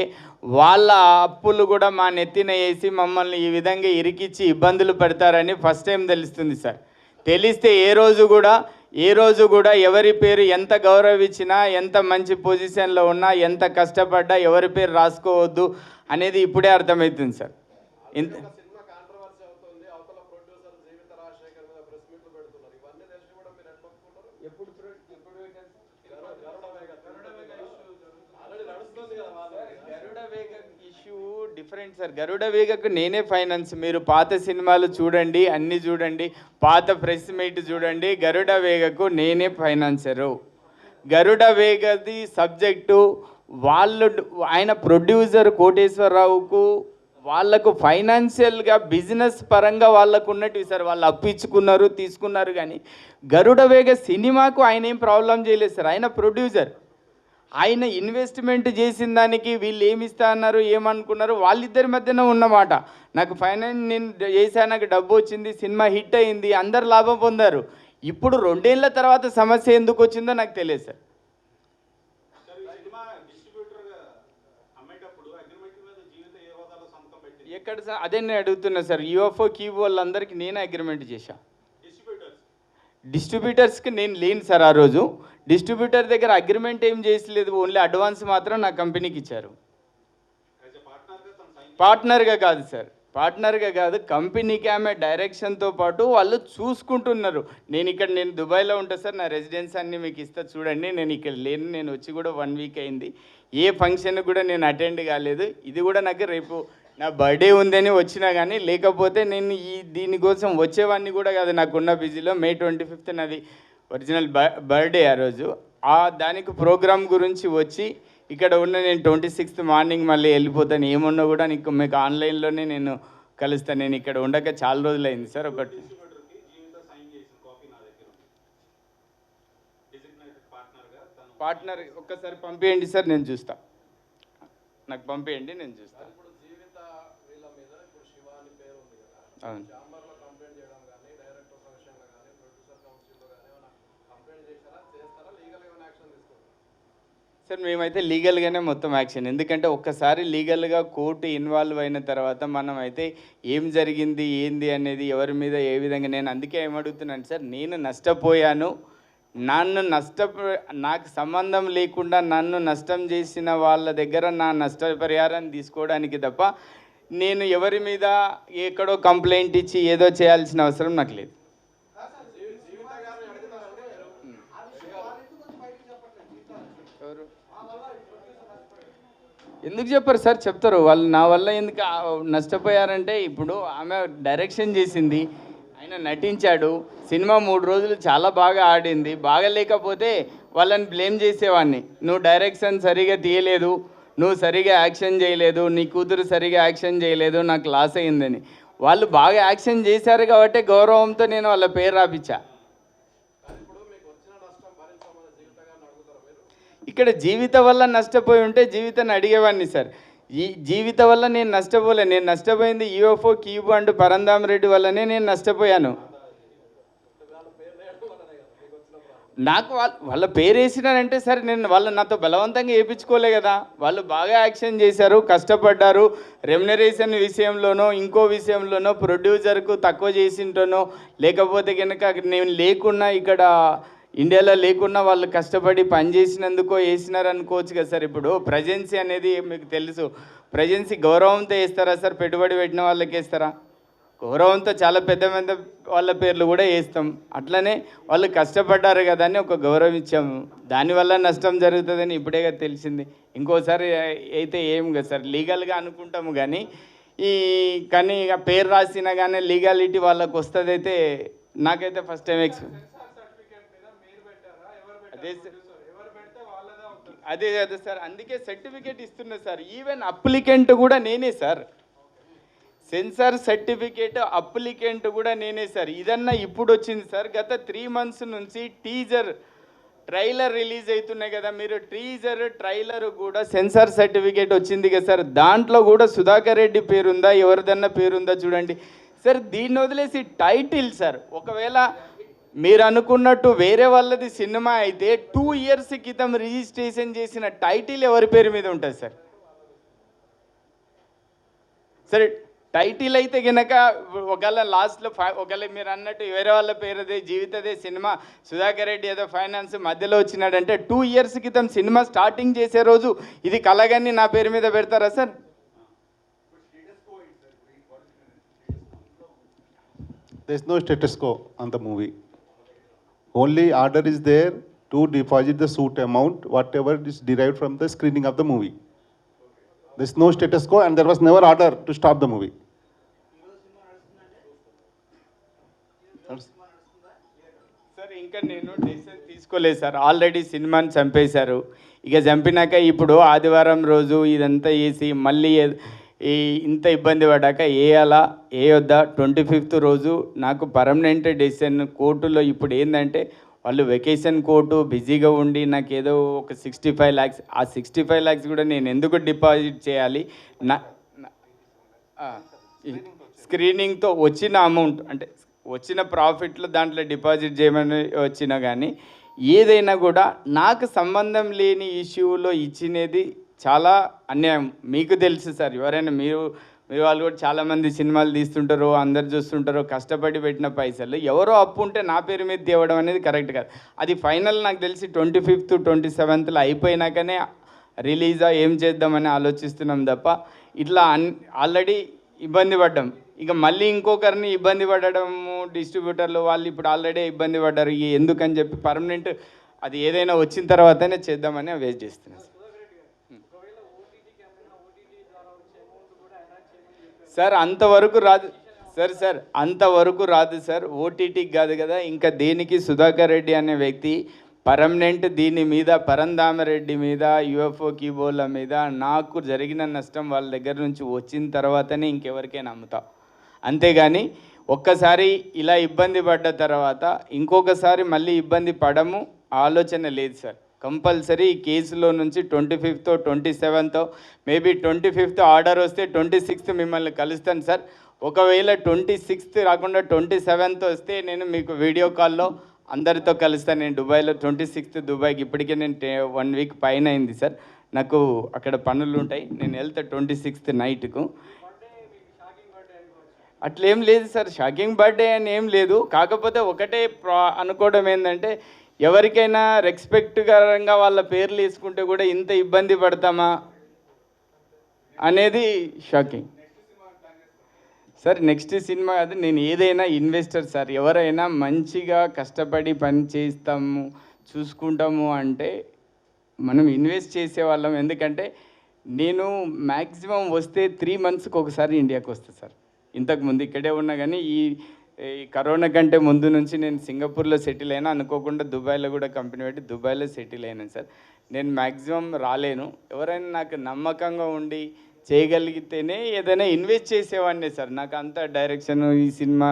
వాళ్ళ అప్పులు కూడా మా నెత్తిన వేసి మమ్మల్ని ఈ విధంగా ఇరికిచ్చి ఇబ్బందులు పెడతారని ఫస్ట్ టైం తెలుస్తుంది సార్. తెలిస్తే ఏ రోజు కూడా ఎవరి పేరు ఎంత గౌరవించినా, ఎంత మంచి పొజిషన్లో ఉన్నా, ఎంత కష్టపడ్డా ఎవరి పేరు రాసుకోవద్దు అనేది ఇప్పుడే అర్థమవుతుంది సార్. ఇంత డిఫరెంట్ సార్. గరుడ వేగకు నేనే ఫైనాన్స్. మీరు పాత సినిమాలు చూడండి, అన్నీ చూడండి, పాత ప్రెస్ మీట్ చూడండి, గరుడ వేగకు నేనే ఫైనాన్సరు. గరుడ వేగది సబ్జెక్టు ఆయన ప్రొడ్యూసర్ కోటేశ్వరరావుకు వాళ్ళకు ఫైనాన్షియల్గా బిజినెస్ పరంగా వాళ్ళకు ఉన్నట్టు సార్. వాళ్ళు అప్పించుకున్నారు, తీసుకున్నారు. కానీ గరుడ వేగ సినిమాకు ఆయన ఏం ప్రాబ్లం చేయలేదు సార్. ఆయన ప్రొడ్యూసర్, ఆయన ఇన్వెస్ట్మెంట్ చేసిన దానికి వీళ్ళు ఏమి ఇస్తా అన్నారు, ఏమనుకున్నారు, వాళ్ళిద్దరి మధ్యన ఉన్నమాట. నాకు ఫైనాన్స్ నేను చేసా, నాకు డబ్బు వచ్చింది, సినిమా హిట్ అయింది, అందరు లాభం పొందారు. ఇప్పుడు 2 ఏళ్ల తర్వాత సమస్య ఎందుకు వచ్చిందో నాకు తెలియదు సార్. ఎక్కడ సార్ అదే నేను అడుగుతున్నా సార్. యూఎఫ్ఓ క్యూబో వాళ్ళందరికీ నేనే అగ్రిమెంట్ చేశా. డిస్ట్రిబ్యూటర్స్కి నేను లేను సార్. ఆ రోజు డిస్ట్రిబ్యూటర్ దగ్గర అగ్రిమెంట్ ఏం చేసలేదు, ఓన్లీ అడ్వాన్స్ మాత్రం నా కంపెనీకి ఇచ్చారు. పార్ట్నర్గా కాదు సార్, పార్ట్నర్గా కాదు, కంపెనీకి ఆమె డైరెక్షన్తో పాటు వాళ్ళు చూసుకుంటున్నారు. నేను దుబాయ్లో ఉంటా సార్. నా రెసిడెన్స్ అన్నీ మీకు ఇస్తా చూడండి. నేను ఇక్కడ లేను, నేను వచ్చి కూడా 1 వీక్ అయింది. ఏ ఫంక్షన్ కూడా నేను అటెండ్ కాలేదు. ఇది కూడా నాకు రేపు నా బర్త్డే ఉందని వచ్చినా కానీ, లేకపోతే నేను దీనికోసం వచ్చేవాడిని కూడా కాదు. నాకున్న బిజీలో May 25th నాది ఒరిజినల్ బర్త్డే. ఆ రోజు దానికి ప్రోగ్రామ్ గురించి వచ్చి ఇక్కడ ఉన్న నేను 26th మార్నింగ్ మళ్ళీ వెళ్ళిపోతాను. ఏమన్నా కూడా మీకు ఆన్లైన్లోనే నేను కలుస్తాను. నేను ఇక్కడ ఉండక చాలా రోజులు అయింది సార్. ఒకటి పార్ట్నర్ ఒక్కసారి పంపించండి సార్, నేను చూస్తా. నాకు పంపించండి, నేను చూస్తాను. అవును సార్, మేమైతే లీగల్గానే మొత్తం యాక్షన్. ఎందుకంటే ఒక్కసారి లీగల్గా కోర్టు ఇన్వాల్వ్ అయిన తర్వాత మనం అయితే ఏం జరిగింది ఏంది అనేది ఎవరి మీద ఏ విధంగా, నేను అందుకే ఏమడుగుతున్నాను సార్, నేను నష్టపోయాను, నాకు సంబంధం లేకుండా నన్ను నష్టం చేసిన వాళ్ళ దగ్గర నా నష్టపరిహారాన్ని తీసుకోవడానికి తప్ప నేను ఎవరి మీద ఎక్కడో కంప్లైంట్ ఇచ్చి ఏదో చేయాల్సిన అవసరం నాకు లేదు. ఎందుకు చెప్పారు సార్? చెప్తారు వాళ్ళు. నా వల్ల ఎందుకు నష్టపోయారంటే, ఇప్పుడు ఆమె డైరెక్షన్ చేసింది, ఆయన నటించాడు, సినిమా 3 రోజులు చాలా బాగా ఆడింది. బాగా లేకపోతే వాళ్ళని బ్లేమ్ చేసేవాడిని. నువ్వు డైరెక్షన్ సరిగా తీయలేదు, నువ్వు సరిగా యాక్షన్ చేయలేదు, నీ కూతురు సరిగా యాక్షన్ చేయలేదు, నాకు లాస్ అయిందని. వాళ్ళు బాగా యాక్షన్ చేశారు కాబట్టి గౌరవంతో నేను వాళ్ళ పేరు రాపించా. ఇక్కడ జీవిత వల్ల నష్టపోయి ఉంటే జీవితాన్ని అడిగేవాడిని సార్. ఈ జీవిత వల్ల నేను నష్టపోలే. నేను నష్టపోయింది యూఎఫ్ఓ క్యూబో అండ్ పరంధామరెడ్డి వల్లనే నేను నష్టపోయాను. నాకు వాళ్ళ పేరు వేసినారంటే సరే, నేను వాళ్ళు నాతో బలవంతంగా వేయించుకోలే కదా. వాళ్ళు బాగా యాక్షన్ చేశారు, కష్టపడ్డారు. రెమ్యునరేషన్ విషయంలోనో ఇంకో విషయంలోనో ప్రొడ్యూసర్కు తక్కువ చేసింటోనో, లేకపోతే కనుక నేను లేకున్నా, ఇక్కడ ఇండియాలో లేకున్నా వాళ్ళు కష్టపడి పనిచేసినందుకో వేసినారు అనుకోవచ్చు కదా సార్. ఇప్పుడు ప్రజెన్సీ అనేది మీకు తెలుసు, ప్రజెన్సీ గౌరవంతో వేస్తారా సార్? పెట్టుబడి పెట్టిన వాళ్ళకి వేస్తారా? గౌరవంతో చాలా పెద్ద పెద్ద వాళ్ళ పేర్లు కూడా వేస్తాం. అట్లనే వాళ్ళు కష్టపడ్డారు కదా అని ఒక గౌరవం ఇచ్చాము. దానివల్ల నష్టం జరుగుతుందని ఇప్పుడే కదా తెలిసింది. ఇంకోసారి అయితే ఏం కదా సార్, లీగల్గా అనుకుంటాము కానీ కానీ ఇక పేరు రాసినా కానీ లీగాలిటీ వాళ్ళకు వస్తుంది. అయితే నాకైతే ఫస్ట్ టైం అదే కదా సార్, అందుకే సర్టిఫికేట్ ఇస్తున్నా సార్. ఈవెన్ అప్లికెంట్ కూడా నేనే సార్. సెన్సార్ సర్టిఫికేట్ అప్లికెంట్ కూడా నేనే సార్. ఇదన్నా ఇప్పుడు వచ్చింది సార్. గత 3 months నుంచి ట్రైలర్ రిలీజ్ అవుతున్నాయి కదా, మీరు ట్రైలర్ కూడా సెన్సార్ సర్టిఫికేట్ వచ్చింది కదా సార్. దాంట్లో కూడా సుధాకర్ రెడ్డి పేరుందా, ఎవరిదన్నా పేరుందా చూడండి సార్. దీన్ని వదిలేసి టైటిల్ సార్, ఒకవేళ మీరు అనుకున్నట్టు వేరే వాళ్ళది సినిమా అయితే 2 years క్రితం రిజిస్ట్రేషన్ చేసిన టైటిల్ ఎవరి పేరు మీద ఉంటుంది సార్? సరే టైటిల్ అయితే కనుక ఒకవేళ లాస్ట్లో ఒకవేళ మీరు అన్నట్టు వేరే వాళ్ళ పేరుదే జీవితదే సినిమా, సుధాకర్ రెడ్డి ఏదో ఫైనాన్స్ మధ్యలో వచ్చినాడంటే 2 years క్రితం సినిమా స్టార్టింగ్ చేసే రోజు ఇది కలగని నా పేరు మీద పెడతారా sir? There's no status quo on the movie. Only order is there to deposit the suit amount, whatever is derived from the screening of the movie. There's no status quo and there was never order to stop the movie. Sir ఇంకా నేను decision తీసుకోలేదు sir. Already సినిమాని చంపేశారు. ఇక చంపినాక ఇప్పుడు ఆదివారం రోజు ఇదంతా వేసి మళ్ళీ ఇంత ఇబ్బంది పడ్డాక వేయొద్దా? 25th రోజు నాకు పర్మనెంట్ డెసిషన్ కోర్టులో. ఇప్పుడు ఏంటంటే వాళ్ళు వెకేషన్ కోర్టు బిజీగా ఉండి నాకు ఏదో ఒక 65 lakhs, ఆ 65 lakhs కూడా నేను ఎందుకు డిపాజిట్ చేయాలి? స్క్రీనింగ్తో వచ్చిన అమౌంట్ అంటే వచ్చిన ప్రాఫిట్లో దాంట్లో డిపాజిట్ చేయమని వచ్చినా కానీ ఏదైనా కూడా నాకు సంబంధం లేని ఇష్యూలో ఇచ్చినది చాలా అన్యాయం. మీకు తెలుసు సార్, ఎవరైనా మీరు వాళ్ళు కూడా చాలామంది సినిమాలు తీస్తుంటారు, అందరు చూస్తుంటారు, కష్టపడి పెట్టిన పైసలు ఎవరో అప్పు ఉంటే నా పేరు మీద తేవడం అనేది కరెక్ట్ కాదు. అది ఫైనల్ నాకు తెలిసి 25th 27th అయిపోయినాకనే రిలీజా ఏం చేద్దామని ఆలోచిస్తున్నాం తప్ప ఇట్లా ఆల్రెడీ ఇబ్బంది పడ్డాం. ఇక మళ్ళీ ఇంకొకరిని ఇబ్బంది పడడము, డిస్ట్రిబ్యూటర్లు వాళ్ళు ఇప్పుడు ఆల్రెడీ ఇబ్బంది పడ్డారు. ఎందుకని చెప్పి పర్మనెంట్ అది ఏదైనా వచ్చిన తర్వాతనే చేద్దామని వెయిట్ చేస్తున్నాను సార్. అంతవరకు రాదు సార్, అంతవరకు రాదు సార్. ఓటీటీకి కాదు కదా, ఇంకా దేనికి సుధాకర్ రెడ్డి అనే వ్యక్తి పర్మనెంట్ దీని మీద పరంధామరెడ్డి మీద యుఎఫ్ఓ కీబోర్డ్ల మీద నాకు జరిగిన నష్టం వాళ్ళ దగ్గర నుంచి వచ్చిన తర్వాతనే ఇంకెవరికైనా అమ్ముతా. అంతేగాని ఒక్కసారి ఇలా ఇబ్బంది పడ్డ తర్వాత ఇంకొకసారి మళ్ళీ ఇబ్బంది పడము ఆలోచన లేదు సార్. కంపల్సరీ ఈ కేసులో నుంచి 25th 27th maybe 25th order వస్తే 26th మిమ్మల్ని కలుస్తాను సార్. ఒకవేళ 26th రాకుండా 27th వస్తే నేను మీకు వీడియో కాల్లో అందరితో కలుస్తాను. నేను దుబాయ్లో 26th దుబాయ్కి ఇప్పటికే నేను 1 week పైన అయింది సార్. నాకు అక్కడ పనులు ఉంటాయి, నేను వెళ్తా 26th నైట్కు. అట్లేం లేదు సార్, షాకింగ్ బర్త్డే అని ఏం లేదు. కాకపోతే ఒకటే అనుకోవడం ఏంటంటే ఎవరికైనా రెస్పెక్ట్కరంగా వాళ్ళ పేర్లు వేసుకుంటే కూడా ఇంత ఇబ్బంది పడతామా అనేది షాకింగ్ సార్. నెక్స్ట్ సినిమా అది నేను ఏదైనా ఇన్వెస్టర్ సార్, ఎవరైనా మంచిగా కష్టపడి పని చేస్తాము చూసుకుంటాము అంటే మనం ఇన్వెస్ట్ చేసేవాళ్ళం. ఎందుకంటే నేను మ్యాక్సిమం వస్తే 3 monthsకి ఒకసారి ఇండియాకి వస్తాను సార్. ఇంతకుముందు ఇక్కడే ఉన్నా కానీ ఈ కరోనా కంటే ముందు నుంచి నేను సింగపూర్లో సెటిల్ అయినా, అనుకోకుండా దుబాయ్లో కూడా కంపెనీ పెట్టి దుబాయ్లో సెటిల్ అయినాను సార్. నేను మ్యాక్సిమం రాలేను. ఎవరైనా నాకు నమ్మకంగా ఉండి చేయగలిగితేనే ఏదైనా ఇన్వెస్ట్ చేసేవాడిని సార్. నాకు అంత డైరెక్షన్ ఈ సినిమా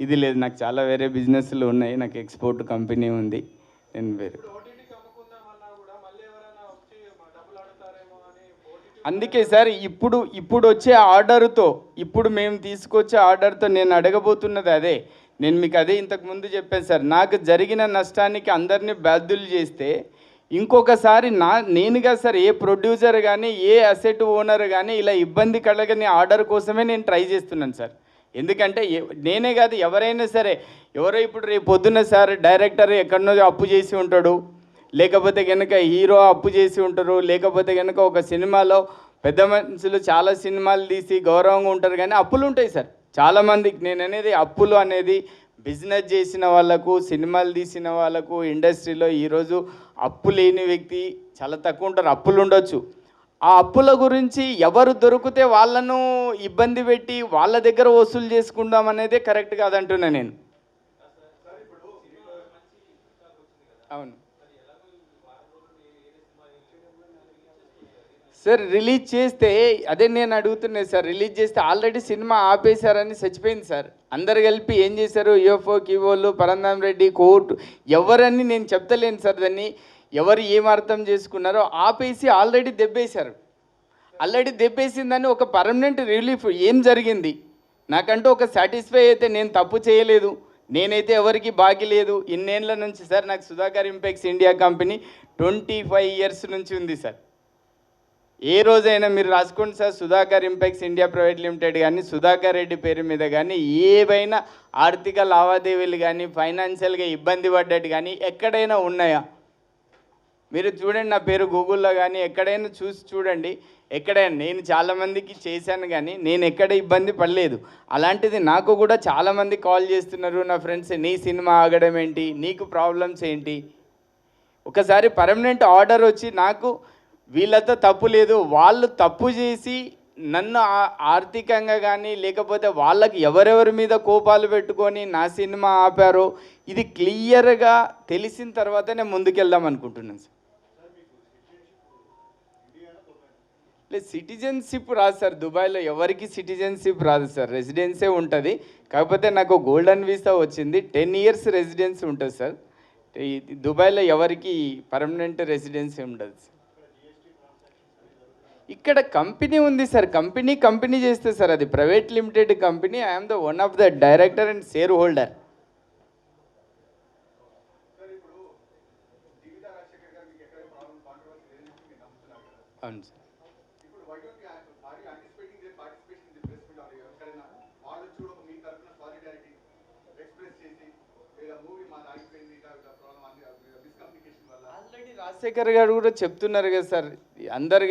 ఇది లేదు, నాకు చాలా వేరే బిజినెస్లు ఉన్నాయి. నాకు ఎక్స్పోర్ట్ కంపెనీ ఉంది. నేను వేరే అందుకే సార్ ఇప్పుడు వచ్చే ఆర్డర్తో, ఇప్పుడు మేము తీసుకొచ్చే ఆర్డర్తో నేను అడగబోతున్నది అదే. నేను మీకు అదే ఇంతకుముందు చెప్పాను సార్. నాకు జరిగిన నష్టానికి అందరినీ బాధ్యులు చేస్తే ఇంకొకసారి నేనుగా సార్ ఏ ప్రొడ్యూసర్ కానీ ఏ అసెట్ ఓనర్ కానీ ఇలా ఇబ్బంది కలగని ఆర్డర్ కోసమే నేను ట్రై చేస్తున్నాను సార్. ఎందుకంటే నేనే కాదు ఎవరైనా సరే, ఎవరో ఇప్పుడు రేపు పొద్దున్న సార్ డైరెక్టర్ ఎక్కడనో అప్పు చేసి ఉంటాడు, లేకపోతే కనుక హీరో అప్పు చేసి ఉంటారు, లేకపోతే కనుక ఒక సినిమాలో పెద్ద మనుషులు చాలా సినిమాలు తీసి గౌరవంగా ఉంటారు కానీ అప్పులు ఉంటాయి సార్. చాలామందికి నేను అనేది అప్పులు అనేది బిజినెస్ చేసిన వాళ్ళకు, సినిమాలు తీసిన వాళ్ళకు, ఇండస్ట్రీలో ఈరోజు అప్పు లేని వ్యక్తి చాలా తక్కువ ఉంటారు. అప్పులు ఉండొచ్చు. ఆ అప్పుల గురించి ఎవరు దొరికితే వాళ్ళను ఇబ్బంది పెట్టి వాళ్ళ దగ్గర వసూలు చేసుకుందాం అనేదే కరెక్ట్ కాదంటున్నా నేను. అవును సార్, రిలీజ్ చేస్తే అదే నేను అడుగుతున్నాను సార్. రిలీజ్ చేస్తే ఆల్రెడీ సినిమా ఆపేశారని చచ్చిపోయింది సార్. అందరు కలిపి ఏం చేశారు, యూఎఫ్ఓ కివోలు, పరంధామ్ రెడ్డి, కోర్టు, ఎవరని నేను చెప్తలేను సార్. దాన్ని ఎవరు ఏం అర్థం చేసుకున్నారో ఆపేసి ఆల్రెడీ దెబ్బేశారు. ఆల్రెడీ దెబ్బేసిందని ఒక పర్మనెంట్ రిలీఫ్ ఏం జరిగింది నాకంటూ ఒక సాటిస్ఫై అయితే నేను తప్పు చేయలేదు, నేనైతే ఎవరికి బాకీ లేదు. ఇన్నేళ్ళ నుంచి సార్ నాకు Sudhakar Impex India company 25 years నుంచి ఉంది సార్. ఏ రోజైనా మీరు రాసుకోండి sir, Sudhakar Impex India private limited కానీ, సుధాకర్ రెడ్డి పేరు మీద కానీ ఏవైనా ఆర్థిక లావాదేవీలు కానీ, ఫైనాన్షియల్గా ఇబ్బంది పడ్డట్టు కానీ ఎక్కడైనా ఉన్నాయా? మీరు చూడండి, నా పేరు గూగుల్లో కానీ ఎక్కడైనా చూసి చూడండి. ఎక్కడైనా నేను చాలామందికి చేశాను కానీ నేను ఎక్కడ ఇబ్బంది పడలేదు. అలాంటిది నాకు కూడా చాలామంది కాల్ చేస్తున్నారు నా ఫ్రెండ్స్, నీ సినిమా ఆగడం ఏంటి, నీకు ప్రాబ్లమ్స్ ఏంటి. ఒకసారి పర్మనెంట్ ఆర్డర్ వచ్చి నాకు వీళ్ళతో తప్పు లేదు, వాళ్ళు తప్పు చేసి నన్ను ఆర్థికంగా కానీ లేకపోతే వాళ్ళకి ఎవరెవరి మీద కోపాలు పెట్టుకొని నా సినిమా ఆపారో ఇది క్లియర్గా తెలిసిన తర్వాత నేను ముందుకెళ్దాం అనుకుంటున్నాను సార్. లేదు, సిటిజన్షిప్ రాదు సార్. దుబాయ్లో ఎవరికి సిటిజన్షిప్ రాదు సార్, రెసిడెన్సే ఉంటుంది. కాకపోతే నాకు గోల్డెన్ వీసా వచ్చింది, 10 ఇయర్స్ రెసిడెన్స్ ఉంటుంది సార్. దుబాయ్లో ఎవరికి పర్మనెంట్ రెసిడెన్సీ ఉండదు సార్. ఇక్కడ కంపెనీ ఉంది సార్, కంపెనీ చేస్తే సార్ అది private limited company. I'm the one of the director and share holder. అవును సార్. ఆల్రెడీ రాజశేఖర్ గారు కూడా చెప్తున్నారు కదా సార్, అందరు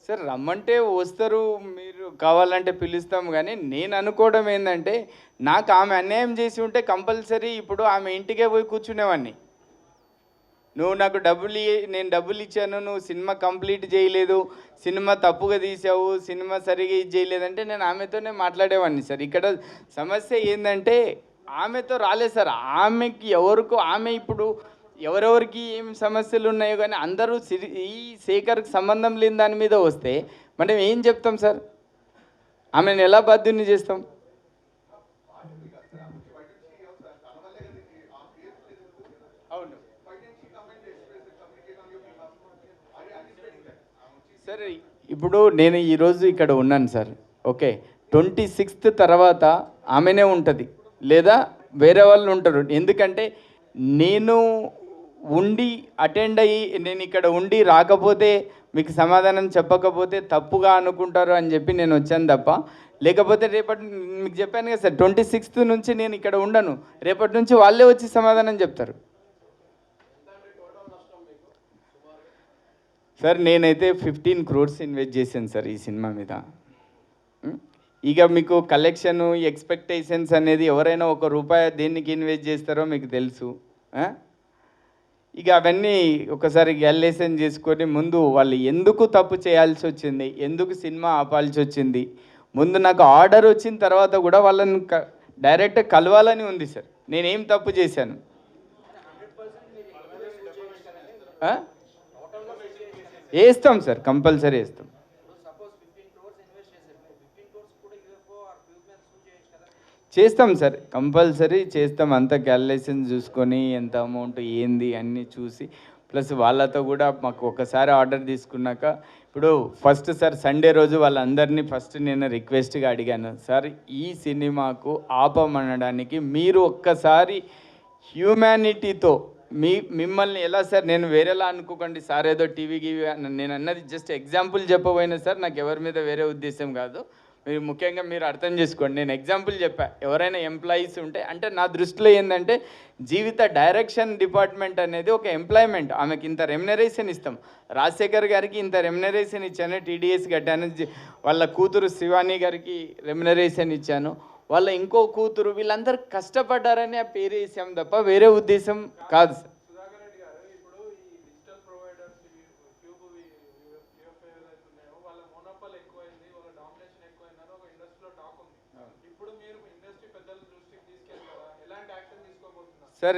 సార్ రమ్మంటే వస్తారు, మీరు కావాలంటే పిలుస్తాం. కానీ నేను అనుకోవడం ఏంటంటే నాకు ఆమె అన్యాయం చేసి ఉంటే కంపల్సరీ ఇప్పుడు ఆమె ఇంటికే పోయి కూర్చునేవాడిని. నువ్వు నాకు నేను డబ్బులు ఇచ్చాను, నువ్వు సినిమా కంప్లీట్ చేయలేదు, సినిమా తప్పుగా తీసావు, సినిమా సరిగా ఇది చేయలేదంటే నేను ఆమెతోనే మాట్లాడేవాడిని సార్. ఇక్కడ సమస్య ఏంటంటే ఆమెతో రాలేదు సార్. ఆమెకి ఆమె ఇప్పుడు ఎవరెవరికి ఏం సమస్యలు ఉన్నాయో కానీ అందరూ ఈ శేఖర్కి సంబంధం లేని దాని మీద వస్తే మనం ఏం చెప్తాం సార్? ఆమెను ఎలా బాధ్యుని చేస్తాం? అవును సార్, ఇప్పుడు నేను ఈరోజు ఇక్కడ ఉన్నాను సార్. ఓకే, 26th తర్వాత ఆమెనే ఉంటుంది లేదా వేరే వాళ్ళు ఉంటారు. ఎందుకంటే నేను ఉండి అటెండ్ అయ్యి నేను ఇక్కడ ఉండి రాకపోతే మీకు సమాధానం చెప్పకపోతే తప్పుగా అనుకుంటారు అని చెప్పి నేను వచ్చాను తప్ప, లేకపోతే రేపటి మీకు చెప్పాను కదా సార్ 26th నుంచి నేను ఇక్కడ ఉండను, రేపటి నుంచి వాళ్ళే వచ్చి సమాధానం చెప్తారు. సార్ నేనైతే 15 crores ఇన్వెస్ట్ చేశాను సార్ ఈ సినిమా మీద. ఇక మీకు కలెక్షన్ ఎక్స్పెక్టేషన్స్ అనేది ఎవరైనా ₹1 దేనికి ఇన్వెస్ట్ చేస్తారో మీకు తెలుసు. ఇక అవన్నీ ఒకసారి గ్యాలేషన్ చేసుకొని ముందు వాళ్ళు ఎందుకు తప్పు చేయాల్సి వచ్చింది, ఎందుకు సినిమా ఆపాల్సి వచ్చింది, ముందు నాకు ఆర్డర్ వచ్చిన తర్వాత కూడా వాళ్ళని డైరెక్ట్ కలవాలని ఉంది సార్. నేనేం తప్పు చేశాను? వేస్తాం సార్, కంపల్సరీ వేస్తాం. చేస్తాం సార్, కంపల్సరీ చేస్తాం. అంత క్యాలిక్యులేషన్ చూసుకొని ఎంత అమౌంట్ ఏంది అన్నీ చూసి ప్లస్ వాళ్ళతో కూడా మాకు ఒకసారి ఆర్డర్ తీసుకున్నాక ఇప్పుడు ఫస్ట్ సార్ సండే రోజు వాళ్ళందరినీ ఫస్ట్ నేను రిక్వెస్ట్గా అడిగాను, సార్ ఈ సినిమాకు ఆపమనడానికి మీరు ఒక్కసారి హ్యూమానిటీతో మిమ్మల్ని ఎలా సార్, నేను వేరేలా అనుకోకండి సార్, ఏదో టీవీకి నేను అన్నది జస్ట్ ఎగ్జాంపుల్ చెప్పబోయినా సార్, నాకు ఎవరి మీద వేరే ఉద్దేశం కాదు. మీరు ముఖ్యంగా మీరు అర్థం చేసుకోండి. నేను ఎగ్జాంపుల్ చెప్పా, ఎవరైనా ఎంప్లాయీస్ ఉంటే అంటే నా దృష్టిలో ఏంటంటే జీవిత డైరెక్షన్ డిపార్ట్మెంట్ అనేది ఒక ఎంప్లాయ్మెంట్. ఆమెకి ఇంత రెమ్యునరేషన్ ఇస్తాం. రాజశేఖర్ గారికి ఇంత రెమ్యునరేషన్ ఇచ్చాను, టీడీఎస్ కట్టాను. వాళ్ళ కూతురు శివాని గారికి రెమ్యునరేషన్ ఇచ్చాను, వాళ్ళ ఇంకో కూతురు, వీళ్ళందరూ కష్టపడ్డారని ఆ పేరు వేసాం తప్ప వేరే ఉద్దేశం కాదు సార్. సార్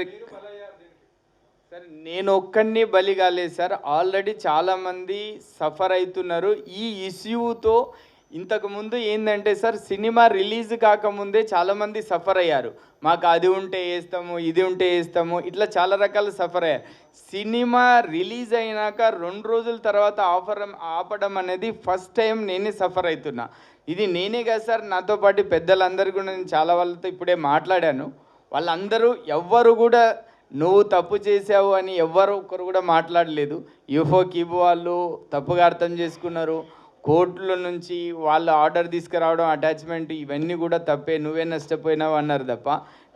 సార్ నేను ఒక్కడిని బలి కాలేదు సార్, ఆల్రెడీ చాలామంది సఫర్ అవుతున్నారు ఈ ఇష్యూతో. ఇంతకుముందు ఏంటంటే సార్, సినిమా రిలీజ్ కాకముందే చాలామంది సఫర్ అయ్యారు. మాకు అది ఉంటే వేస్తాము, ఇది ఉంటే వేస్తాము, ఇట్లా చాలా రకాల సఫర్ అయ్యారు. సినిమా రిలీజ్ అయినాక 2 రోజుల తర్వాత ఆపడం అనేది ఫస్ట్ టైం నేనే సఫర్ అవుతున్నా. ఇది నేనే కదా సార్, నాతో పాటు పెద్దలందరూ కూడా నేను చాలా వాళ్ళతో ఇప్పుడే మాట్లాడాను. వాళ్ళందరూ ఎవ్వరు కూడా నువ్వు తప్పు చేసావు అని ఎవ్వరు ఒక్కరు కూడా మాట్లాడలేదు. యూఫో కీబు వాళ్ళు తప్పుగా అర్థం చేసుకున్నారు. కోర్టుల నుంచి వాళ్ళు ఆర్డర్ తీసుకురావడం, అటాచ్మెంట్, ఇవన్నీ కూడా తప్పే, నువ్వే నష్టపోయినావు అన్నారు తప్ప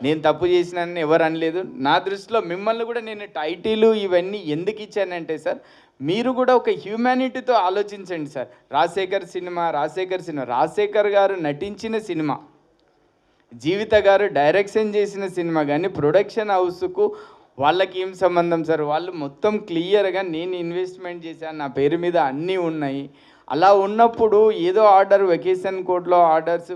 నేను తప్పు చేసినానని ఎవరు అనలేదు. నా దృష్టిలో మిమ్మల్ని కూడా నేను టైటిల్ ఇవన్నీ ఎందుకు ఇచ్చానంటే సార్, మీరు కూడా ఒక హ్యూమానిటీతో ఆలోచించండి సార్. రాజశేఖర్ గారు నటించిన సినిమా, జీవిత గారు డైరెక్షన్ చేసిన సినిమా, కానీ ప్రొడక్షన్ హౌస్కు వాళ్ళకి ఏం సంబంధం సార్? వాళ్ళు మొత్తం క్లియర్గా నేను ఇన్వెస్ట్మెంట్ చేశాను, నా పేరు మీద అన్నీ ఉన్నాయి. అలా ఉన్నప్పుడు ఏదో ఆర్డర్ వెకేషన్ కోర్టులో ఆర్డర్స్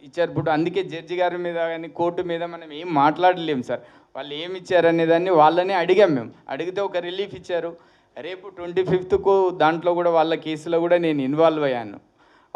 ఇచ్చారు. ఇప్పుడు అందుకే జడ్జి గారి మీద కానీ కోర్టు మీద మనం ఏం మాట్లాడలేము సార్. వాళ్ళు ఏమి ఇచ్చారనే దాన్ని వాళ్ళని అడిగాం. మేము అడిగితే ఒక రిలీఫ్ ఇచ్చారు. రేపు 25కు దాంట్లో కూడా వాళ్ళ కేసులో కూడా నేను ఇన్వాల్వ్ అయ్యాను.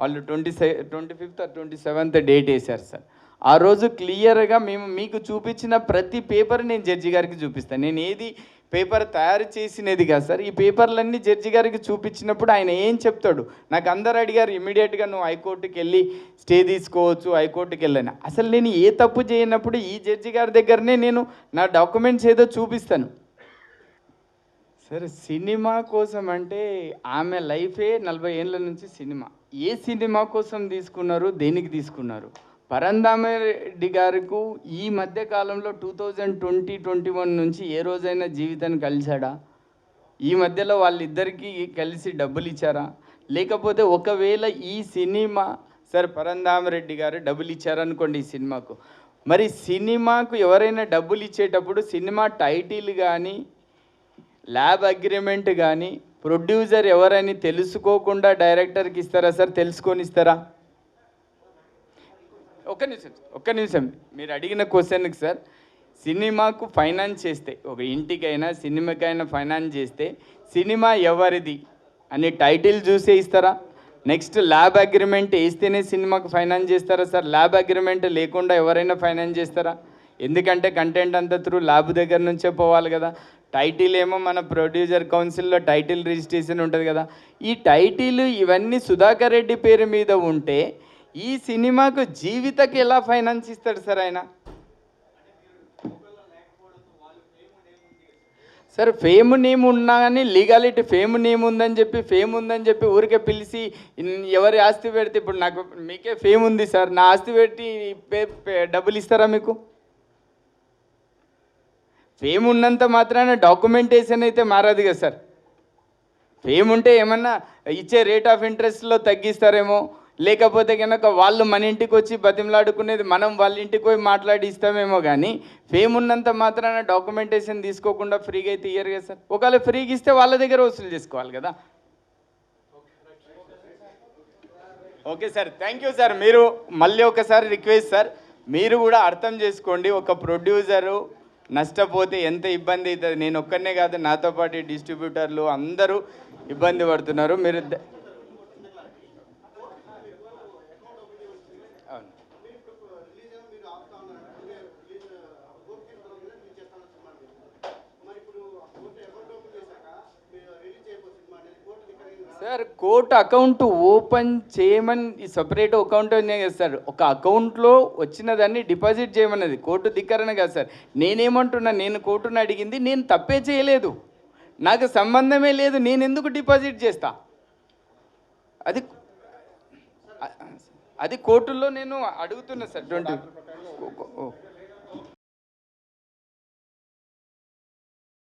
వాళ్ళు 25th or 27th డేట్ వేశారు సార్. ఆ రోజు క్లియర్గా మేము మీకు చూపించిన ప్రతి పేపర్ నేను జడ్జి గారికి చూపిస్తాను. నేను ఏది పేపర్ తయారు చేసినది కాదు సార్. ఈ పేపర్లన్నీ జడ్జి గారికి చూపించినప్పుడు ఆయన ఏం చెప్తాడు? నాకు అందరు అడిగారు ఇమీడియట్గా నువ్వు హైకోర్టుకి వెళ్ళి స్టే తీసుకోవచ్చు, హైకోర్టుకి వెళ్ళాను. అసలు నేను ఏ తప్పు చేయనప్పుడు ఈ జడ్జి గారి దగ్గరనే నేను నా డాక్యుమెంట్స్ ఏదో చూపిస్తాను సార్. సినిమా కోసం అంటే ఆమె లైఫే 40 ఏళ్ళ నుంచి సినిమా. ఏ సినిమా కోసం తీసుకున్నారు, దేనికి తీసుకున్నారు? పరంధామరెడ్డి గారికి ఈ మధ్య కాలంలో 2020-21 నుంచి ఏ రోజైనా జీవితాన్ని కలిశాడా? ఈ మధ్యలో వాళ్ళిద్దరికీ కలిసి డబ్బులు ఇచ్చారా? లేకపోతే ఒకవేళ ఈ సినిమా సార్, పరంధామరెడ్డి గారు డబ్బులు ఇచ్చారనుకోండి ఈ సినిమాకు, మరి సినిమాకు ఎవరైనా డబ్బులు ఇచ్చేటప్పుడు సినిమా టైటిల్ కానీ ల్యాబ్ అగ్రిమెంట్ కానీ ప్రొడ్యూసర్ ఎవరని తెలుసుకోకుండా డైరెక్టర్కి ఇస్తారా సార్? తెలుసుకొని ఇస్తారా? ఒక్క నిమిషం మీరు అడిగిన క్వశ్చన్కి సార్, సినిమాకు ఫైనాన్స్ చేస్తే, ఒక ఇంటికైనా సినిమాకైనా ఫైనాన్స్ చేస్తే సినిమా ఎవరిది అని టైటిల్ చూసే ఇస్తారా? నెక్స్ట్ ల్యాబ్ అగ్రిమెంట్ వేస్తేనే సినిమాకు ఫైనాన్స్ చేస్తారా సార్? ల్యాబ్ అగ్రిమెంట్ లేకుండా ఎవరైనా ఫైనాన్స్ చేస్తారా? ఎందుకంటే కంటెంట్ అంతా త్రూ ల్యాబ్ దగ్గర నుంచే పోవాలి కదా. టైటిల్ ఏమో మన ప్రొడ్యూసర్ కౌన్సిల్లో టైటిల్ రిజిస్ట్రేషన్ ఉంటుంది కదా. ఈ టైటిల్ ఇవన్నీ సుధాకర్ రెడ్డి పేరు మీద ఉంటే ఈ సినిమాకు జీవితకి ఎలా ఫైనాన్స్ ఇస్తాడు సార్ ఆయన? సార్ ఫేమ్ నేమ్ ఉన్నా కానీ లీగాలిటీ, ఫేమ్ నేమ్ ఉందని చెప్పి ఊరికే పిలిచి ఎవరి ఆస్తి పెడితే, ఇప్పుడు నాకు మీకే ఫేమ్ ఉంది సార్, నా ఆస్తి పెట్టి డబ్బులు ఇస్తారా మీకు? ఫేమ్ ఉన్నంత మాత్రాన డాక్యుమెంటేషన్ అయితే మారదు కదా సార్. ఫేమ్ ఉంటే ఏమన్నా ఇచ్చే రేట్ ఆఫ్ ఇంట్రెస్ట్లో తగ్గిస్తారేమో, లేకపోతే కనుక వాళ్ళు మన ఇంటికి వచ్చి బతిమలాడుకునేది మనం వాళ్ళ ఇంటికి పోయి మాట్లాడి ఇస్తామేమో. కానీ ఫేమ్ ఉన్నంత మాత్రాన డాక్యుమెంటేషన్ తీసుకోకుండా ఫ్రీగా అయితే ఇయ్యరు కదా సార్. ఒకవేళ ఫ్రీగా ఇస్తే వాళ్ళ దగ్గర వసూలు చేసుకోవాలి కదా. Okay sir, thank you sir. మీరు మళ్ళీ ఒకసారి రిక్వెస్ట్ సార్, మీరు కూడా అర్థం చేసుకోండి, ఒక ప్రొడ్యూసరు నష్టపోతే ఎంత ఇబ్బంది అవుతుంది. నేను ఒక్కనే కాదు, నాతో పాటు డిస్ట్రిబ్యూటర్లు అందరూ ఇబ్బంది పడుతున్నారు. మీరు సార్ కోర్టు అకౌంట్ ఓపెన్ చేయమని సపరేట్ అకౌంట్ ఉన్నాయి కదా సార్. ఒక అకౌంట్లో వచ్చిన దాన్ని డిపాజిట్ చేయమన్నది కోర్టు ధిక్కరణ కదా సార్. నేనేమంటున్నా, నేను కోర్టును అడిగింది, నేను తప్పే చేయలేదు, నాకు సంబంధమే లేదు, నేను ఎందుకు డిపాజిట్ చేస్తా? అది అది కోర్టుల్లో నేను అడుగుతున్నా సార్ 20